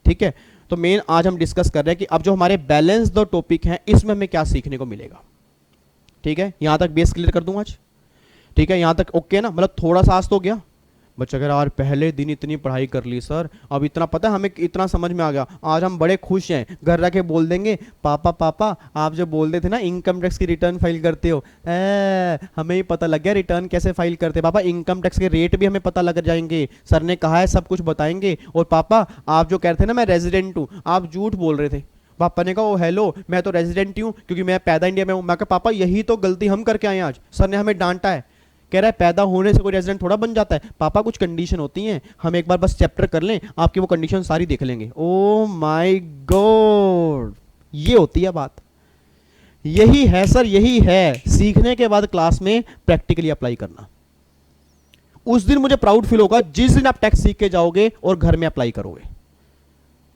ठीक है? तो मेन आज हम डिस्कस कर रहे हैं कि अब जो हमारे बैलेंस दो टॉपिक हैं इसमें हमें क्या सीखने को मिलेगा, ठीक है? यहां तक बेस क्लियर कर दूं आज, ठीक है? यहां तक ओके ना? मतलब थोड़ा सा आज तो गया बच्चा, अगर यार पहले दिन इतनी पढ़ाई कर ली सर, अब इतना पता है हमें, इतना समझ में आ गया, आज हम बड़े खुश हैं, घर रह के बोल देंगे पापा आप जो बोल रहे थे ना इनकम टैक्स की रिटर्न फाइल करते हो, हमें ही पता लग गया रिटर्न कैसे फाइल करते, पापा इनकम टैक्स के रेट भी हमें पता लग जाएंगे, सर ने कहा है सब कुछ बताएंगे, और पापा आप जो कह रहे थे ना मैं रेजिडेंट हूँ, आप झूठ बोल रहे थे। पापा ने कहा ओ हेलो, मैं तो रेजिडेंट हूँ क्योंकि मैं पैदा इंडिया में हूँ। मैं कहा पापा यही तो गलती हम करके आए आज, सर ने हमें डांटा है कह रहा है पैदा होने से कोई रेजिडेंट थोड़ा बन जाता है पापा, कुछ कंडीशन होती हैं, हम एक बार बस चैप्टर कर लें, आपकी वो कंडीशन सारी देख लेंगे। ओ माय गॉड, ये होती है बात, यही है सर, यही है सीखने के बाद क्लास में प्रैक्टिकली अप्लाई करना। उस दिन मुझे प्राउड फील होगा जिस दिन आप टैक्स सीख के जाओगे और घर में अप्लाई करोगे।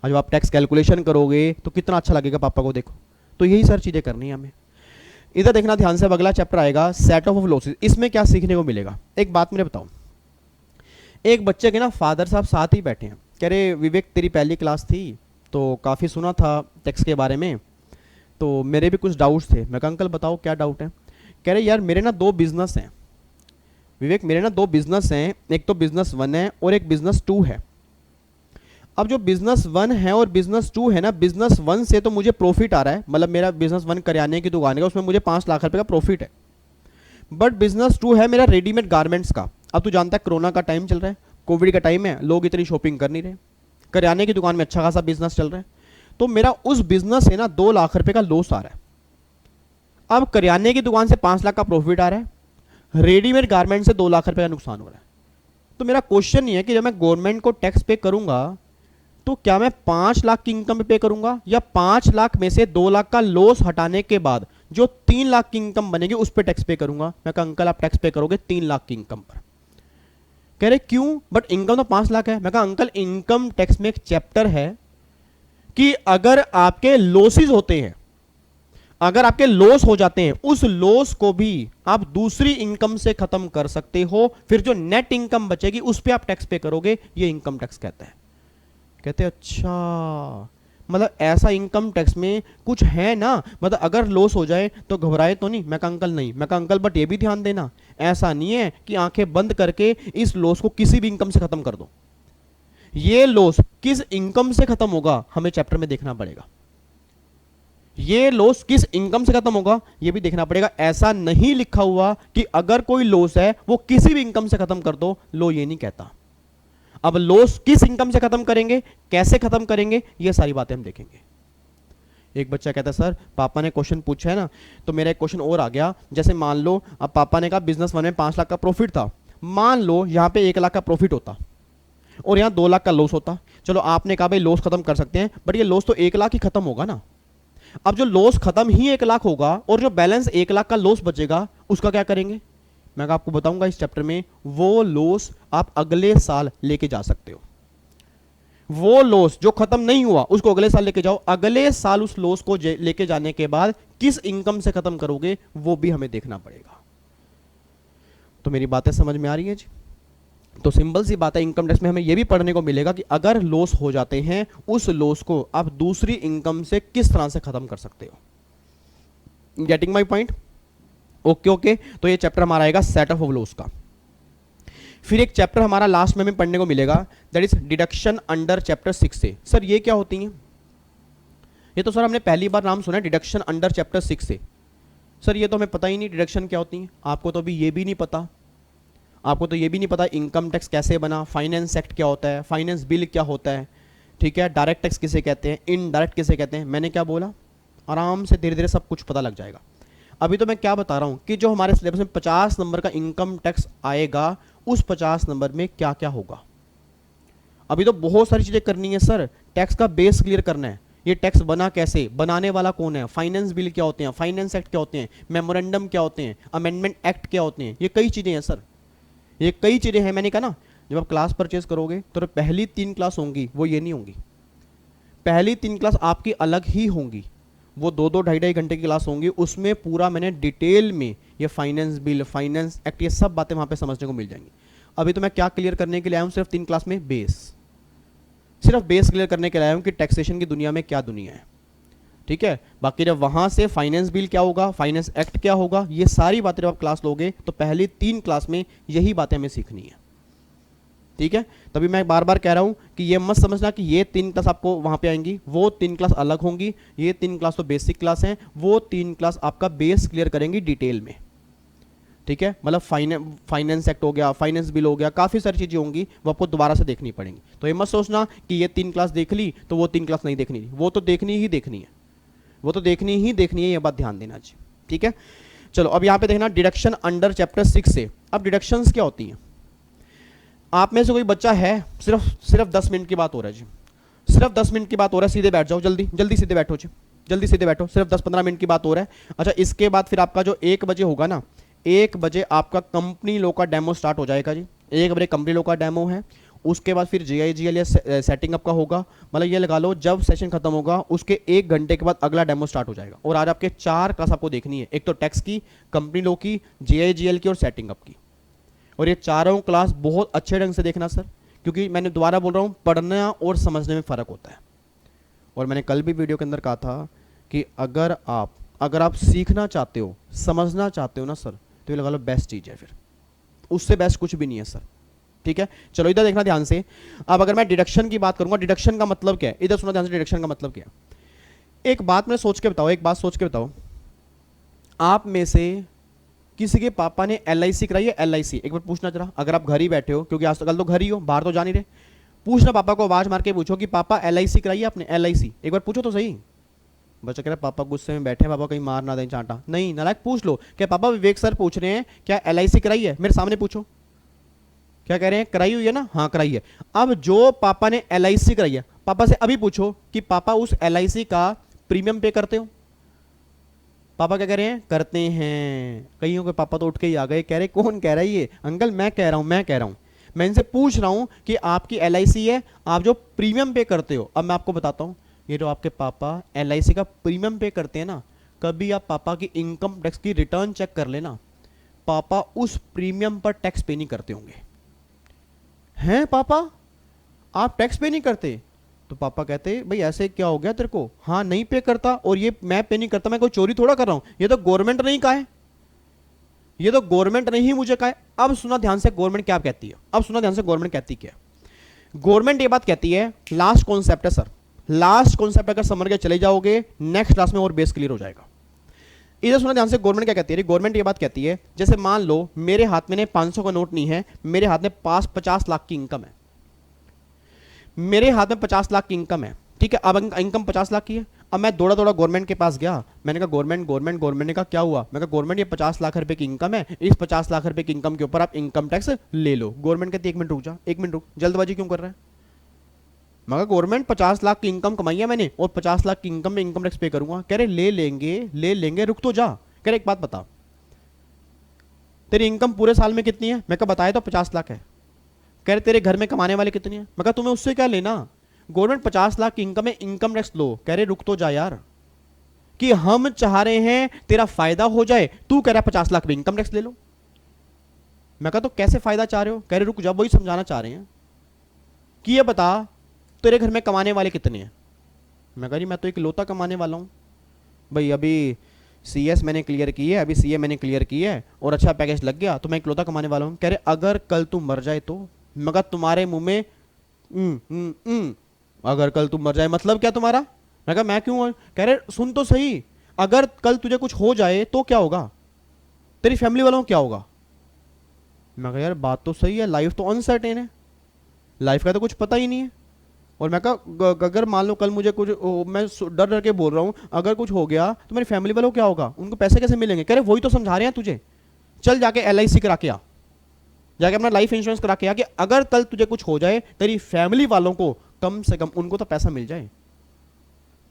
और जब आप टैक्स कैलकुलेशन करोगे तो कितना अच्छा लगेगा पापा को, देखो। तो यही सर चीजें करनी है हमें। इधर देखना ध्यान से, अब अगला चैप्टर आएगा सेट ऑफ लॉसेस। इसमें क्या सीखने को मिलेगा, एक बात मुझे बताओ। एक बच्चे के ना फादर साहब साथ ही बैठे हैं, कह रहे विवेक तेरी पहली क्लास थी तो काफ़ी सुना था टैक्स के बारे में, तो मेरे भी कुछ डाउट्स थे। मैं कहा अंकल बताओ क्या डाउट है। कह रहे यार मेरे ना 2 बिजनेस हैं विवेक, मेरे ना 2 बिजनेस हैं, एक तो बिजनेस 1 है और एक बिजनेस 2 है। अब जो बिजनेस 1 है और बिजनेस 2 है ना, बिजनेस 1 से तो मुझे प्रॉफिट आ रहा है, मतलब मेरा बिजनेस 1 करियाने की दुकान है, उसमें मुझे 5 लाख रुपए का प्रॉफिट है। बट बिजनेस 2 है मेरा रेडीमेड गारमेंट्स का। अब तू जानता है कोरोना का टाइम चल रहा है, कोविड का टाइम है, लोग इतनी शॉपिंग कर नहीं रहे, करियाने की दुकान में अच्छा खासा बिजनेस चल रहा है, तो मेरा उस बिजनेस से ना 2 लाख रुपए का लॉस आ रहा है। अब करियाने की दुकान से 5 लाख का प्रॉफिट आ रहा है, रेडीमेड गारमेंट से 2 लाख रुपए का नुकसान हो रहा है। तो मेरा क्वेश्चन ये है कि जब मैं गवर्नमेंट को टैक्स पे करूंगा तो क्या मैं 5 लाख की इनकम पे करूंगा, या 5 लाख में से 2 लाख का लॉस हटाने के बाद जो 3 लाख की इनकम बनेगी उस पर टैक्स पे करूंगा। मैं कहा अंकल आप टैक्स पे करोगे 3 लाख की इनकम पर। कह रहे क्यों, बट इनकम तो 5 लाख है। मैं कहा अंकल इनकम टैक्स में एक चैप्टर है कि अगर आपके लॉसेस होते हैं, अगर आपके लॉस हो जाते हैं, उस लॉस को भी आप दूसरी इनकम से खत्म कर सकते हो, फिर जो नेट इनकम बचेगी उस पर आप टैक्स पे करोगे, ये इनकम टैक्स कहता है। कहते अच्छा, मतलब ऐसा इनकम टैक्स में कुछ है ना, मतलब अगर लॉस हो जाए तो घबराए तो नहीं। मैं कहा अंकल नहीं। मैं कहा अंकल बट ये भी ध्यान देना, ऐसा नहीं है कि आंखें बंद करके इस लॉस को किसी भी इनकम से खत्म कर दो। ये लॉस किस इनकम से खत्म होगा हमें चैप्टर में देखना पड़ेगा। ये लॉस किस इनकम से खत्म होगा ये भी देखना पड़ेगा। ऐसा नहीं लिखा हुआ कि अगर कोई लॉस है वो किसी भी इनकम से खत्म कर दो, लो ये नहीं कहता। अब लॉस किस इनकम से खत्म करेंगे, कैसे खत्म करेंगे, ये सारी बातें हम देखेंगे। एक बच्चा कहता है सर पापा ने क्वेश्चन पूछा है ना, तो मेरा एक क्वेश्चन और आ गया। जैसे मान लो अब पापा ने कहा बिजनेस 1 में 5 लाख का प्रॉफिट था, मान लो यहां पे 1 लाख का प्रॉफिट होता और यहां 2 लाख का लॉस होता। चलो आपने कहा भाई लॉस खत्म कर सकते हैं, बट ये लॉस तो 1 लाख ही खत्म होगा ना। अब जो लॉस खत्म ही 1 लाख होगा और जो बैलेंस 1 लाख का लॉस बचेगा उसका क्या करेंगे। मैं आपको बताऊंगा इस चैप्टर में। वो लॉस आप अगले साल लेके जा सकते हो। वो लॉस जो खत्म नहीं हुआ उसको अगले साल लेके जाओ। अगले साल उस लॉस को लेके जाने के बाद किस इनकम से खत्म करोगे वो भी हमें देखना पड़ेगा। तो मेरी बातें समझ में आ रही है जी। तो सिंपल सी बात है, इनकम टैक्स में हमें यह भी पढ़ने को मिलेगा कि अगर लॉस हो जाते हैं उस लॉस को आप दूसरी इनकम से किस तरह से खत्म कर सकते हो। Getting my point? Okay okay. तो ये चैप्टर हमारा आएगा सेट ऑफ लॉस का। फिर एक चैप्टर हमारा लास्ट में हमें पढ़ने को मिलेगा, that is deduction under chapter 6 से। सर ये क्या होती हैं? ये तो सर हमने पहली बार नाम सुना है, डिडक्शन अंडर चैप्टर 6 से। सर ये तो हमें पता ही नहीं डिडक्शन क्या होती है। आपको तो अभी ये भी नहीं पता, आपको तो ये भी नहीं पता इनकम टैक्स कैसे बना, फाइनेंस एक्ट क्या होता है, फाइनेंस बिल क्या होता है, ठीक है, डायरेक्ट टैक्स किसे कहते हैं, इनडायरेक्ट किसे कहते हैं। मैंने क्या बोला, आराम से धीरे धीरे सब कुछ पता लग जाएगा। अभी तो मैं क्या बता रहा हूं कि जो हमारे सिलेबस में 50 नंबर का इनकम टैक्स आएगा उस 50 नंबर में क्या क्या होगा। अभी तो बहुत सारी चीजें करनी है सर। टैक्स का बेस क्लियर करना है, ये टैक्स बना कैसे, बनाने वाला कौन है, फाइनेंस बिल क्या होते हैं, फाइनेंस एक्ट क्या होते हैं, मेमोरेंडम क्या होते हैं, अमेंडमेंट एक्ट क्या होते हैं। ये कई चीजें हैं सर, ये कई चीजें हैं। मैंने कहा ना जब आप क्लास परचेज करोगे तो पहली 3 क्लास होंगी वो ये नहीं होंगी। पहली 3 क्लास आपकी अलग ही होंगी, वो 2-2 ढाई-ढाई घंटे की क्लास होंगी। उसमें पूरा मैंने डिटेल में ये फाइनेंस बिल, फाइनेंस एक्ट, ये सब बातें वहां पे समझने को मिल जाएंगी। अभी तो मैं क्या क्लियर करने के लिए आया हूं, सिर्फ 3 क्लास में बेस, सिर्फ बेस क्लियर करने के लिए आया हूं कि टैक्सेशन की दुनिया में क्या दुनिया है, ठीक है। बाकी जब वहां से फाइनेंस बिल क्या होगा, फाइनेंस एक्ट क्या होगा, ये सारी बातें जब आप क्लास लोगे तो पहली 3 क्लास में यही बातें हमें सीखनी है, ठीक है। तभी मैं बार बार कह रहा हूं कि ये मत समझना कि ये 3 क्लास आपको वहां पे आएंगी, वो 3 क्लास अलग होंगी। ये 3 क्लास तो बेसिक क्लास हैं, वो 3 क्लास आपका बेस क्लियर करेंगी डिटेल में, ठीक है। मतलब फाइनेंस एक्ट हो गया, फाइनेंस बिल हो गया, काफी सारी चीजें होंगी वो आपको दोबारा से देखनी पड़ेंगी। तो ये मत सोचना कि ये 3 क्लास देख ली तो वो 3 क्लास नहीं देखनी, वो तो देखनी ही देखनी है, वो तो देखनी ही देखनी है, ये बात ध्यान देना जी, ठीक है। चलो अब यहाँ पे देखना डिडक्शन अंडर चैप्टर 6 से। अब डिडक्शंस क्या होती हैं? आप में से कोई बच्चा है, सिर्फ 10 मिनट की बात हो रहा है जी, सिर्फ 10 मिनट की बात हो रहा है, सीधे बैठ जाओ, जल्दी जल्दी सीधे बैठो जी, जल्दी सीधे बैठो, सिर्फ 10-15 मिनट की बात हो रहा है। अच्छा इसके बाद फिर आपका जो 1 बजे होगा ना, 1 बजे आपका कंपनी लो का डेमो स्टार्ट हो जाएगा जी। 1 बजे कंपनी लो का डेमो है, उसके बाद फिर GIGL या सेटिंग अप का होगा। मतलब ये लगा लो जब सेशन खत्म होगा उसके 1 घंटे के बाद अगला डेमो स्टार्ट हो जाएगा। और आज आपके 4 क्लास आपको देखनी है, एक तो टैक्स की, कंपनी लो की, GIGL की और सेटिंग अप की। और ये चारों क्लास बहुत अच्छे ढंग से देखना सर, क्योंकि मैंने दोबारा बोल रहा हूँ, पढ़ना और समझने में फ़र्क होता है। और मैंने कल भी वीडियो के अंदर कहा था कि अगर आप सीखना चाहते हो, समझना चाहते हो ना सर, तो ये लगा लो बेस्ट चीज़ है, फिर उससे बेस्ट कुछ भी नहीं है सर। ठीक है, चलो इधर देखना ध्यान से। अब अगर मैं डिडक्शन की बात करूंगा, डिडक्शन का मतलब क्या है, इधर सुना ध्यान से, डिडक्शन का मतलब क्या है। एक बात मैंने सोच के बताओ, एक बात सोच के बताओ, आप में से किसी के पापा ने LIC कराई है? LIC एक बार पूछना जरा, अगर आप घर ही बैठे हो, क्योंकि आज तो कल तो घर ही हो, बाहर तो जा नहीं रहे, पूछना पापा को, आवाज मार के पूछो कि पापा LIC कराई है आपने? LIC एक बार पूछो तो सही। बच्चा कह रहा है पापा गुस्से में बैठे हैं, पापा कहीं मार ना दें चांटा। नहीं नालायक, पूछ लो। क्या पापा विवेक सर पूछ रहे हैं क्या LIC कराई है? मेरे सामने पूछो, क्या कह रहे हैं? कराई हुई है ना? हाँ कराई है। अब जो पापा ने LIC कराई है, पापा से अभी पूछो कि पापा उस LIC का प्रीमियम पे करते हो? पापा क्या कह रहे हैं? करते हैं। कईयों के पापा तो उठ के ही आ गए, कह रहे कौन कह रहा है ये? अंकल मैं कह रहा हूं, मैं इनसे पूछ रहा हूं कि आपकी LIC है, आप जो प्रीमियम पे करते हो। अब मैं आपको बताता हूं, ये जो आपके पापा LIC का प्रीमियम पे करते हैं ना, कभी आप पापा की इनकम टैक्स की रिटर्न चेक कर लेना, पापा उस प्रीमियम पर टैक्स पे नहीं करते होंगे। हैं पापा आप टैक्स पे नहीं करते? तो पापा कहते भाई ऐसे क्या हो गया तेरे को? हाँ नहीं पे करता, और ये मैं पे नहीं करता, मैं कोई चोरी थोड़ा कर रहा हूं, ये तो गवर्नमेंट नहीं कहा है, ये तो गवर्नमेंट ने ही मुझे कहा है। अब सुना ध्यान से गवर्नमेंट क्या कहती है, अब सुना ध्यान से गवर्नमेंट कहती क्या है। गवर्नमेंट ये बात कहती है, लास्ट कॉन्सेप्ट है सर, लास्ट कॉन्सेप्ट अगर समझ के चले जाओगे नेक्स्ट क्लास में और बेस क्लियर हो जाएगा। इधर सुना ध्यान से, गवर्नमेंट क्या कहती है? गवर्नमेंट ये बात कहती है, जैसे मान लो मेरे हाथ में 500 का नोट नहीं है, मेरे हाथ में 50 लाख की इनकम है, मेरे हाथ में 50 लाख की इनकम है, ठीक है। अब इनकम 50 लाख की है। अब मैं दौड़ा दौड़ा गवर्नमेंट के पास गया, मैंने कहा गवर्नमेंट ने कहा क्या हुआ? मैं कहा गवर्नमेंट ये 50 लाख रुपए की इनकम है, इस 50 लाख रुपए की इनकम के ऊपर आप इनकम टैक्स ले लो। गवर्नमेंट कहती 1 मिनट रुक जा, 1 मिनट रुक, जल्दबाजी क्यों कर रहा है? मैं कहा गवर्नमेंट 50 लाख की इनकम कमाई है मैंने, और 50 लाख की इनकम में इनकम टैक्स पे करूंगा। कह रहे ले लेंगे, रुक तो जा। कह रहे एक बात बता, तेरी इनकम पूरे साल में कितनी है? मैं कहा बताया तो 50 लाख है। कह रहे तेरे घर में कमाने वाले कितने हैं? मैं कहा तुम्हें उससे क्या लेना, गवर्नमेंट 50 लाख की इनकम है, इनकम टैक्स लो। कह रहे रुक तो जा यार, कि हम चाह रहे हैं तेरा फायदा हो जाए, तू कह रहा है 50 लाख में इनकम टैक्स ले लो। मैं कहा तो कैसे फायदा चाह रहे हो? कह रहे रुक जा, वही समझाना चाह रहे हैं कि ये बता तेरे घर में कमाने वाले कितने हैं? मैं कह रही मैं तो एक लौता कमाने वाला हूं भाई, अभी CS मैंने क्लियर की है, अभी CA मैंने क्लियर की है, और अच्छा पैकेज लग गया तो मैं इकलौता कमाने वाला हूं। कह रहे अगर कल तू मर जाए तो? मगर तुम्हारे मुंह में अगर कल तू मर जाए मतलब क्या तुम्हारा? मैं कहा मैं क्यों? कह रहे सुन तो सही, अगर कल तुझे कुछ हो जाए तो क्या होगा? तेरी फैमिली वालों को क्या होगा? मैं कहा यार बात तो सही है, लाइफ तो अनसर्टेन है, लाइफ का तो कुछ पता ही नहीं है। और मैं कहा अगर मान लो कल मुझे कुछ, मैं डर डर के बोल रहा हूं, अगर कुछ हो गया तो मेरी फैमिली वालों को क्या होगा? उनको पैसे कैसे मिलेंगे? कह रहे वही तो समझा रहे हैं तुझे, चल जाके LIC करा के आ, जाके अपना लाइफ इंश्योरेंस करा के आ, कि अगर कल तुझे कुछ हो जाए तेरी फैमिली वालों को कम से कम उनको तो पैसा मिल जाए।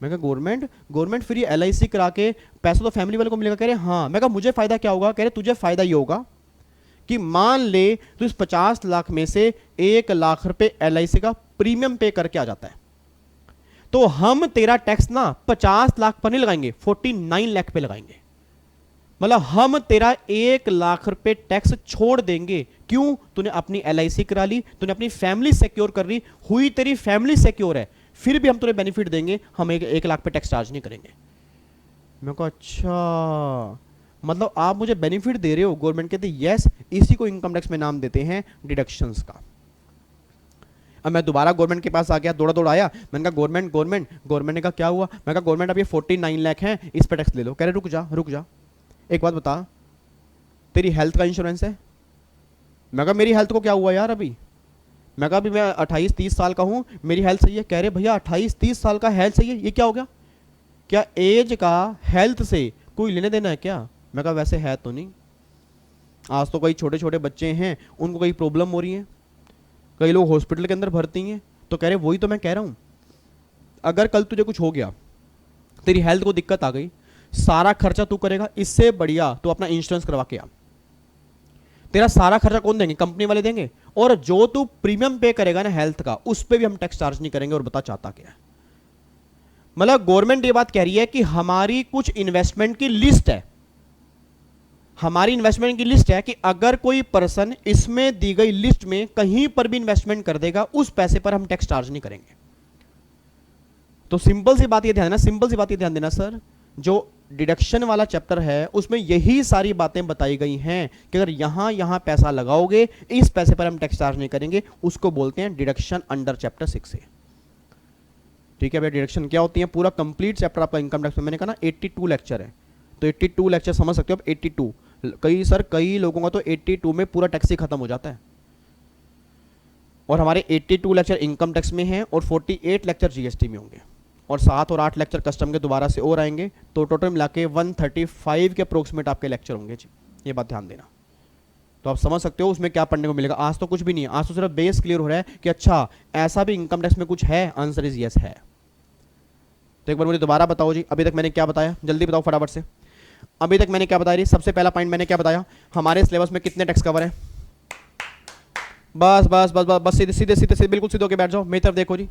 मैं कहा गवर्नमेंट फिर ये LIC करा के पैसा तो फैमिली वालों को मिलेगा? कह रहे हाँ। मैं कहा मुझे फायदा क्या होगा? कह रहे तुझे फायदा ये होगा कि मान ले तो इस 50 लाख में से 1 लाख रुपए LIC का प्रीमियम पे करके आ जाता है, तो हम तेरा टैक्स ना 50 लाख पर नहीं लगाएंगे, 49 लाख पे लगाएंगे। मतलब हम तेरा 1 लाख रुपए टैक्स छोड़ देंगे। क्यों? तूने अपनी LIC करा ली, तूने अपनी फैमिली सिक्योर कर ली, हुई तेरी फैमिली सिक्योर है, फिर भी हम तुझे बेनिफिट देंगे, हम 1 लाख पे टैक्स चार्ज नहीं करेंगे। मैं कहा अच्छा, मतलब आप मुझे बेनिफिट दे रहे हो? गवर्नमेंट कहते यस, इसी को इनकम टैक्स में नाम देते हैं डिडक्शंस का। अब मैं दोबारा गवर्नमेंट के पास आ गया, दौड़ा दौड़ा आया, मैंने कहा गवर्नमेंट ने कहा क्या हुआ? मैं कहा गवर्नमेंट अब ये 49 लाख है, इस पर टैक्स ले लो। कह रहे रुक जा, एक बात बता, तेरी हेल्थ का इंश्योरेंस है? मैं कहा मेरी हेल्थ को क्या हुआ यार अभी? मैं कहा अभी मैं 28-30 साल का हूं, मेरी हेल्थ सही है। कह रहे भैया 28-30 साल का हेल्थ सही है, ये क्या हो गया? क्या एज का हेल्थ से कोई लेने देना है क्या? मैं कहा वैसे है तो नहीं, आज तो कई छोटे छोटे बच्चे हैं उनको कई प्रॉब्लम हो रही है, कई लोग हॉस्पिटल के अंदर भर्ती हैं। तो कह रहे वही तो मैं कह रहा हूँ, अगर कल तुझे कुछ हो गया, तेरी हेल्थ को दिक्कत आ गई, सारा खर्चा तू करेगा, इससे बढ़िया तो अपना इंश्योरेंस करवा के आ। तेरा सारा खर्चा कौन देंगे? कंपनी वाले देंगे। और जो तू प्रीमियम पे करेगा ना हेल्थ का, उस पर भी हम टैक्स चार्ज नहीं करेंगे। और बता चाहता क्या है? मतलब गवर्नमेंट ये बात कह रही है कि हमारी कुछ इन्वेस्टमेंट की लिस्ट है, हमारी इन्वेस्टमेंट की लिस्ट है कि अगर कोई पर्सन इसमें दी गई लिस्ट में कहीं पर भी इन्वेस्टमेंट कर देगा, उस पैसे पर हम टैक्स चार्ज नहीं करेंगे। तो सिंपल सी बात ये ध्यान देना, सिंपल सी बात ये ध्यान देना सर, जो डिडक्शन वाला चैप्टर है उसमें यही सारी बातें बताई गई हैं कि अगर यहां पैसा लगाओगे, इस पैसे पर हम टैक्स चार्ज नहीं करेंगे। उसको बोलते हैं डिडक्शन अंडर चैप्टर 6 है। ठीक है भैया, डिडक्शन क्या होती है? पूरा कंप्लीट चैप्टर आपका इनकम टैक्स में, मैंने कहा ना 82 लेक्चर है, तो 82 लेक्चर समझ सकते हो आप। 82 कई लोगों का तो 82 में पूरा टैक्स ही खत्म हो जाता है। और हमारे 82 लेक्चर इनकम टैक्स में हैं और 48 लेक्चर जीएसटी में होंगे, और 7 और 8 लेक्चर कस्टम के दोबारा से और आएंगे। तो टोटल मिला के 135 के अप्रोक्सीमेट आपके लेक्चर होंगे जी, ये बात ध्यान देना। तो आप समझ सकते हो उसमें क्या पढ़ने को मिलेगा। आज तो कुछ भी नहीं है, आज तो सिर्फ बेस क्लियर हो रहा है कि अच्छा ऐसा भी इनकम टैक्स में कुछ है। आंसर इज यस है। तो एक बार मुझे दोबारा बताओ जी, अभी तक मैंने क्या बताया, जल्दी बताओ फटाफट से। अभी तक मैंने क्या बताया? सबसे पहला पॉइंट मैंने क्या बताया, हमारे सिलेबस में कितने टैक्स कवर है? बस बस बस बस बस सीधे सीधे सीधे सीधे बिल्कुल सीधे होके बैठ जाओ। मेरी तरफ देखो जी,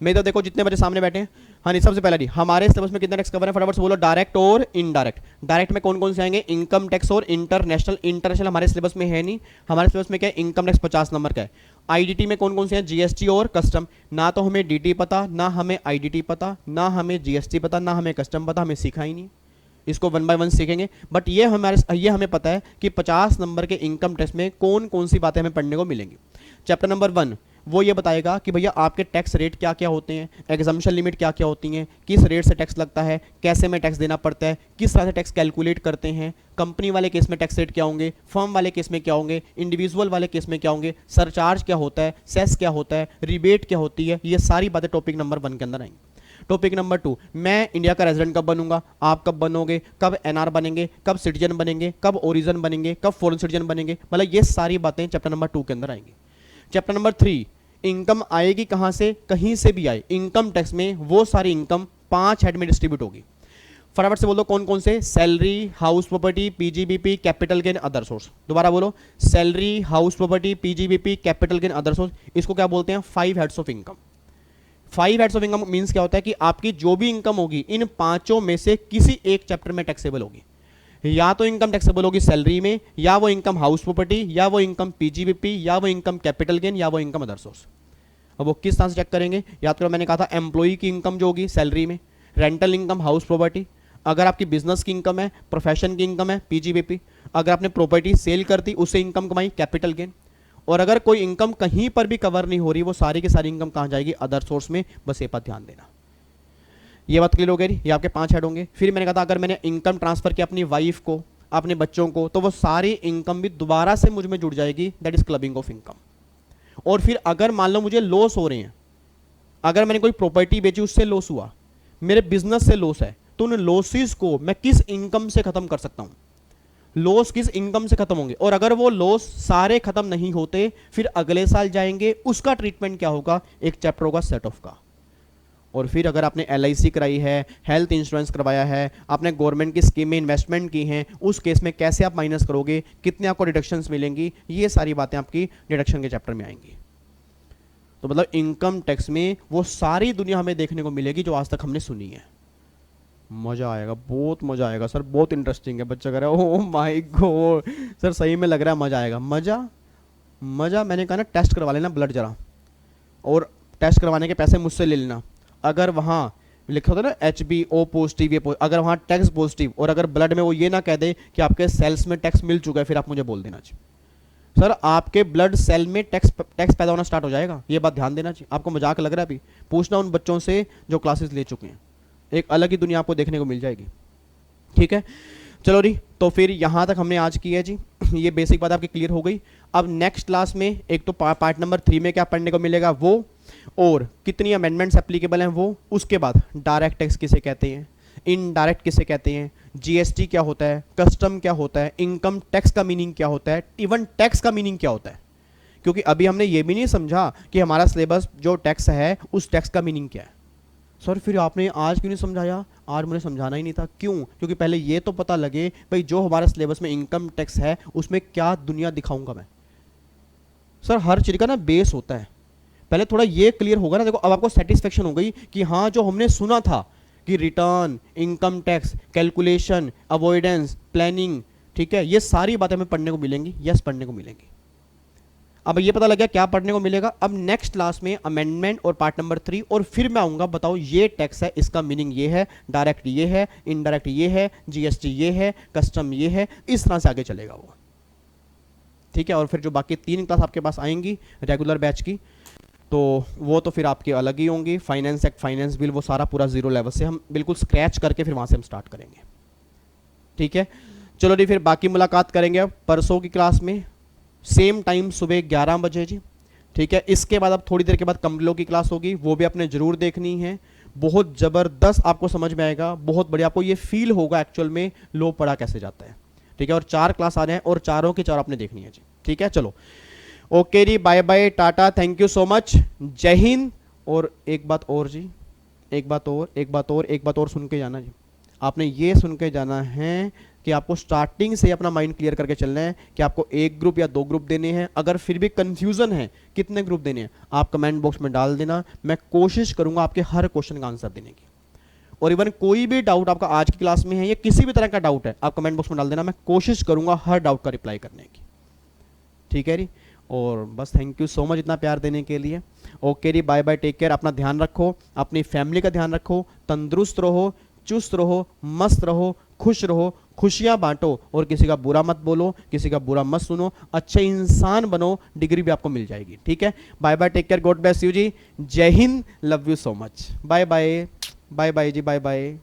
मेरी तरफ देखो, जितने बच्चे सामने बैठे हैं। हाँ नहीं, सबसे पहला जी, हमारे सिलेबस में कितने टैक्स कवर है? फटाफट से बोलो। डायरेक्ट और इनडायरेक्ट। डायरेक्ट में कौन कौन से आएंगे? इनकम टैक्स और इंटरनेशनल। इंटरनेशनल हमारे सिलेबस में है नहीं, हमारे सिलेबस में क्या है? इनकम टैक्स 50 नंबर का है। आईडीटी में कौन कौन से हैं? जीएसटी और कस्टम। ना तो हमें डीटी पता, ना हमें आईडीटी पता, ना हमें जीएसटी पता, ना हमें कस्टम पता, हमें सीखा ही नहीं। इसको 1 बाय 1 सीखेंगे। बट ये हमें पता है कि 50 नंबर के इनकम टैक्स में कौन कौन सी बातें हमें पढ़ने को मिलेंगी। चैप्टर नंबर 1 वो ये बताएगा कि भैया आपके टैक्स रेट क्या क्या होते हैं, एग्जम्पशन लिमिट क्या क्या होती हैं, किस रेट से टैक्स लगता है, कैसे में टैक्स देना पड़ता है, किस तरह से टैक्स कैलकुलेट करते हैं, कंपनी वाले केस में टैक्स रेट क्या होंगे, फर्म वाले केस में क्या होंगे, इंडिविजुअल वाले केस में क्या होंगे, सरचार्ज क्या होता है, सेस क्या होता है, रिबेट क्या होती है। ये सारी बातें टॉपिक नंबर 1 के अंदर आएंगी। टॉपिक नंबर 2, मैं इंडिया का रेजिडेंट कब बनूंगा, आप कब बनोगे, कब एनआर बनेंगे, कब सिटीजन बनेंगे, कब ओरिजिन बनेंगे, कब फॉरेन सिटीजन बनेंगे। मतलब ये सारी बातें चैप्टर नंबर 2 के अंदर आएंगी। चैप्टर नंबर 3, इनकम आएगी कहां से? कहीं से भी आए, इनकम टैक्स में वो सारी इनकम 5 हेड में डिस्ट्रीब्यूट होगी। फटाफट से बोलो कौन कौन से? Salary, house property, PGBP, capital gain, other source. दोबारा बोलो, salary, house property, PGBP, capital gain, other source. इसको क्या बोलते हैं? 5 heads of income. 5 heads of income means क्या होता है कि आपकी जो भी इनकम होगी इन पांचों में से किसी एक चैप्टर में टैक्सेबल होगी। या तो इनकम टैक्सेबल होगी सैलरी में, या वो इनकम हाउस प्रॉपर्टी, या वो इनकम पीजीबीपी, या वो इनकम कैपिटल गेन, या वो इनकम अदर सोर्स। अब वो किस तरह से चेक करेंगे? याद करो मैंने कहा था एम्प्लॉई की इनकम जो होगी सैलरी में, रेंटल इनकम हाउस प्रॉपर्टी, अगर आपकी बिजनेस की इनकम है, प्रोफेशन की इनकम है पीजीबीपी, अगर आपने प्रॉपर्टी सेल कर दी उससे इनकम कमाई कैपिटल गेन, और अगर कोई इनकम कहीं पर भी कवर नहीं हो रही वो सारी की सारी इनकम कहाँ जाएगी? अदर सोर्स में। बस ये बात ध्यान देना। ये बात क्लियर हो गई? ये आपके 5 हेड होंगे। फिर मैंने कहा था अगर मैंने इनकम ट्रांसफर किया अपनी वाइफ को, अपने बच्चों को, तो वो सारी इनकम भी दोबारा से मुझ में जुड़ जाएगी, that is clubbing of income. और फिर अगर मान लो मुझे लॉस हो रहे हैं, अगर मैंने कोई प्रॉपर्टी बेची उससे लॉस हुआ, मेरे बिजनेस से लॉस है, तो उन लॉसेस को मैं किस इनकम से खत्म कर सकता हूं? लॉस किस इनकम से खत्म होंगे? और अगर वो लॉस सारे खत्म नहीं होते फिर अगले साल जाएंगे, उसका ट्रीटमेंट क्या होगा? एक चैप्टर होगा सेट ऑफ का। और फिर अगर आपने एलआईसी कराई है, हेल्थ इंश्योरेंस करवाया है, आपने गवर्नमेंट की स्कीम में इन्वेस्टमेंट की हैं, उस केस में कैसे आप माइनस करोगे, कितने आपको डिडक्शंस मिलेंगी, ये सारी बातें आपकी डिडक्शन के चैप्टर में आएंगी। तो मतलब इनकम टैक्स में वो सारी दुनिया हमें देखने को मिलेगी जो आज तक हमने सुनी है। मजा आएगा, बहुत मजा आएगा सर, बहुत इंटरेस्टिंग है। बच्चा कह रहा है ओह माय गॉड सर, सही में लग रहा है मजा आएगा। मजा मैंने कहा ना, टेस्ट करवा लेना ब्लड जरा, और टेस्ट करवाने के पैसे मुझसे ले लेना। अगर वहाँ लिखा होता है ना HBO पॉजिटिव, ये अगर वहाँ टैक्स पॉजिटिव, और अगर ब्लड में वो ये ना कह दे कि आपके सेल्स में टैक्स मिल चुका है, फिर आप मुझे बोल देना चाहिए सर आपके ब्लड सेल में टैक्स पैदा होना स्टार्ट हो जाएगा। ये बात ध्यान देना चाहिए। आपको मजाक लग रहा है? अभी पूछना उन बच्चों से जो क्लासेस ले चुके हैं, एक अलग ही दुनिया आपको देखने को मिल जाएगी। ठीक है, चलो जी, तो फिर यहाँ तक हमने आज की है जी। ये बेसिक बात आपकी क्लियर हो गई। अब नेक्स्ट क्लास में एक तो पार्ट नंबर 3 में क्या पढ़ने को मिलेगा वो, और कितनी अमेंडमेंट्स एप्लीकेबल हैं वो, उसके बाद डायरेक्ट टैक्स किसे कहते हैं, इनडायरेक्ट किसे कहते हैं, जीएसटी क्या होता है, कस्टम क्या होता है, इनकम टैक्स का मीनिंग क्या होता है, इवन टैक्स का मीनिंग क्या होता है। क्योंकि अभी हमने ये भी नहीं समझा कि हमारा सिलेबस जो टैक्स है उस टैक्स का मीनिंग क्या है। सर फिर आपने आज क्यों नहीं समझाया? आज मुझे समझाना ही नहीं था। क्यों? क्योंकि पहले ये तो पता लगे भाई जो हमारे सिलेबस में इनकम टैक्स है उसमें क्या दुनिया दिखाऊंगा मैं। सर हर चीज़ का ना बेस होता है, पहले थोड़ा ये क्लियर होगा ना। देखो अब आपको सेटिस्फेक्शन हो गई कि हाँ जो हमने सुना था कि return, income tax, calculation, avoidance, planning, ठीक है, ये सारी बातें हमें पढ़ने को मिलेंगी। यस, पढ़ने को मिलेंगी। अब ये पता लग गया क्या पढ़ने को मिलेगा। अब नेक्स्ट क्लास में अमेंडमेंट और पार्ट नंबर 3, और फिर मैं आऊंगा बताओ ये टैक्स है, इसका मीनिंग ये है, डायरेक्ट ये है, इनडायरेक्ट ये है, जीएसटी ये है, कस्टम ये है, इस तरह से आगे चलेगा वो। ठीक है, और फिर जो बाकी 3 क्लास आपके पास आएंगी रेगुलर बैच की, तो वो तो फिर आपकी अलग ही होंगी। फाइनेंस एक्ट, फाइनेंस बिल, वो सारा पूरा जीरो लेवल से हम बिल्कुल स्क्रैच करके फिर वहां से हम स्टार्ट करेंगे। ठीक है, चलो जी, फिर बाकी मुलाकात करेंगे अब परसों की क्लास में, सेम टाइम सुबह 11 बजे जी। ठीक है, इसके बाद अब थोड़ी देर के बाद कंप्लो की क्लास होगी, वो भी आपने जरूर देखनी है। बहुत ज़बरदस्त आपको समझ में आएगा, बहुत बढ़िया, आपको ये फील होगा एक्चुअल में लो पढ़ा कैसे जाता है। ठीक है, और 4 क्लास आ रहे हैं और चारों की चार आपने देखनी है जी। ठीक है, चलो ओके जी, बाय बाय, टाटा, थैंक यू सो मच, जय हिंद। और एक बात और जी, एक बात और सुन के जाना जी। आपने ये सुन के जाना है कि आपको स्टार्टिंग से अपना माइंड क्लियर करके चलना है कि आपको 1 ग्रुप या 2 ग्रुप देने हैं। अगर फिर भी कंफ्यूजन है कितने ग्रुप देने हैं आप कमेंट बॉक्स में डाल देना, मैं कोशिश करूंगा आपके हर क्वेश्चन का आंसर देने की। और इवन कोई भी डाउट आपका आज की क्लास में है या किसी भी तरह का डाउट है, आप कमेंट बॉक्स में डाल देना, मैं कोशिश करूंगा हर डाउट का रिप्लाई करने की। ठीक है जी, और बस थैंक यू सो मच इतना प्यार देने के लिए। ओके जी, बाय बाय, टेक केयर, अपना ध्यान रखो, अपनी फैमिली का ध्यान रखो, तंदुरुस्त रहो, चुस्त रहो, मस्त रहो, खुश रहो, खुशियां बांटो, और किसी का बुरा मत बोलो, किसी का बुरा मत सुनो, अच्छे इंसान बनो, डिग्री भी आपको मिल जाएगी। ठीक है, bye bye, take care, God bless you ji, जय हिंद, love you so much, bye bye, bye bye ji, bye bye.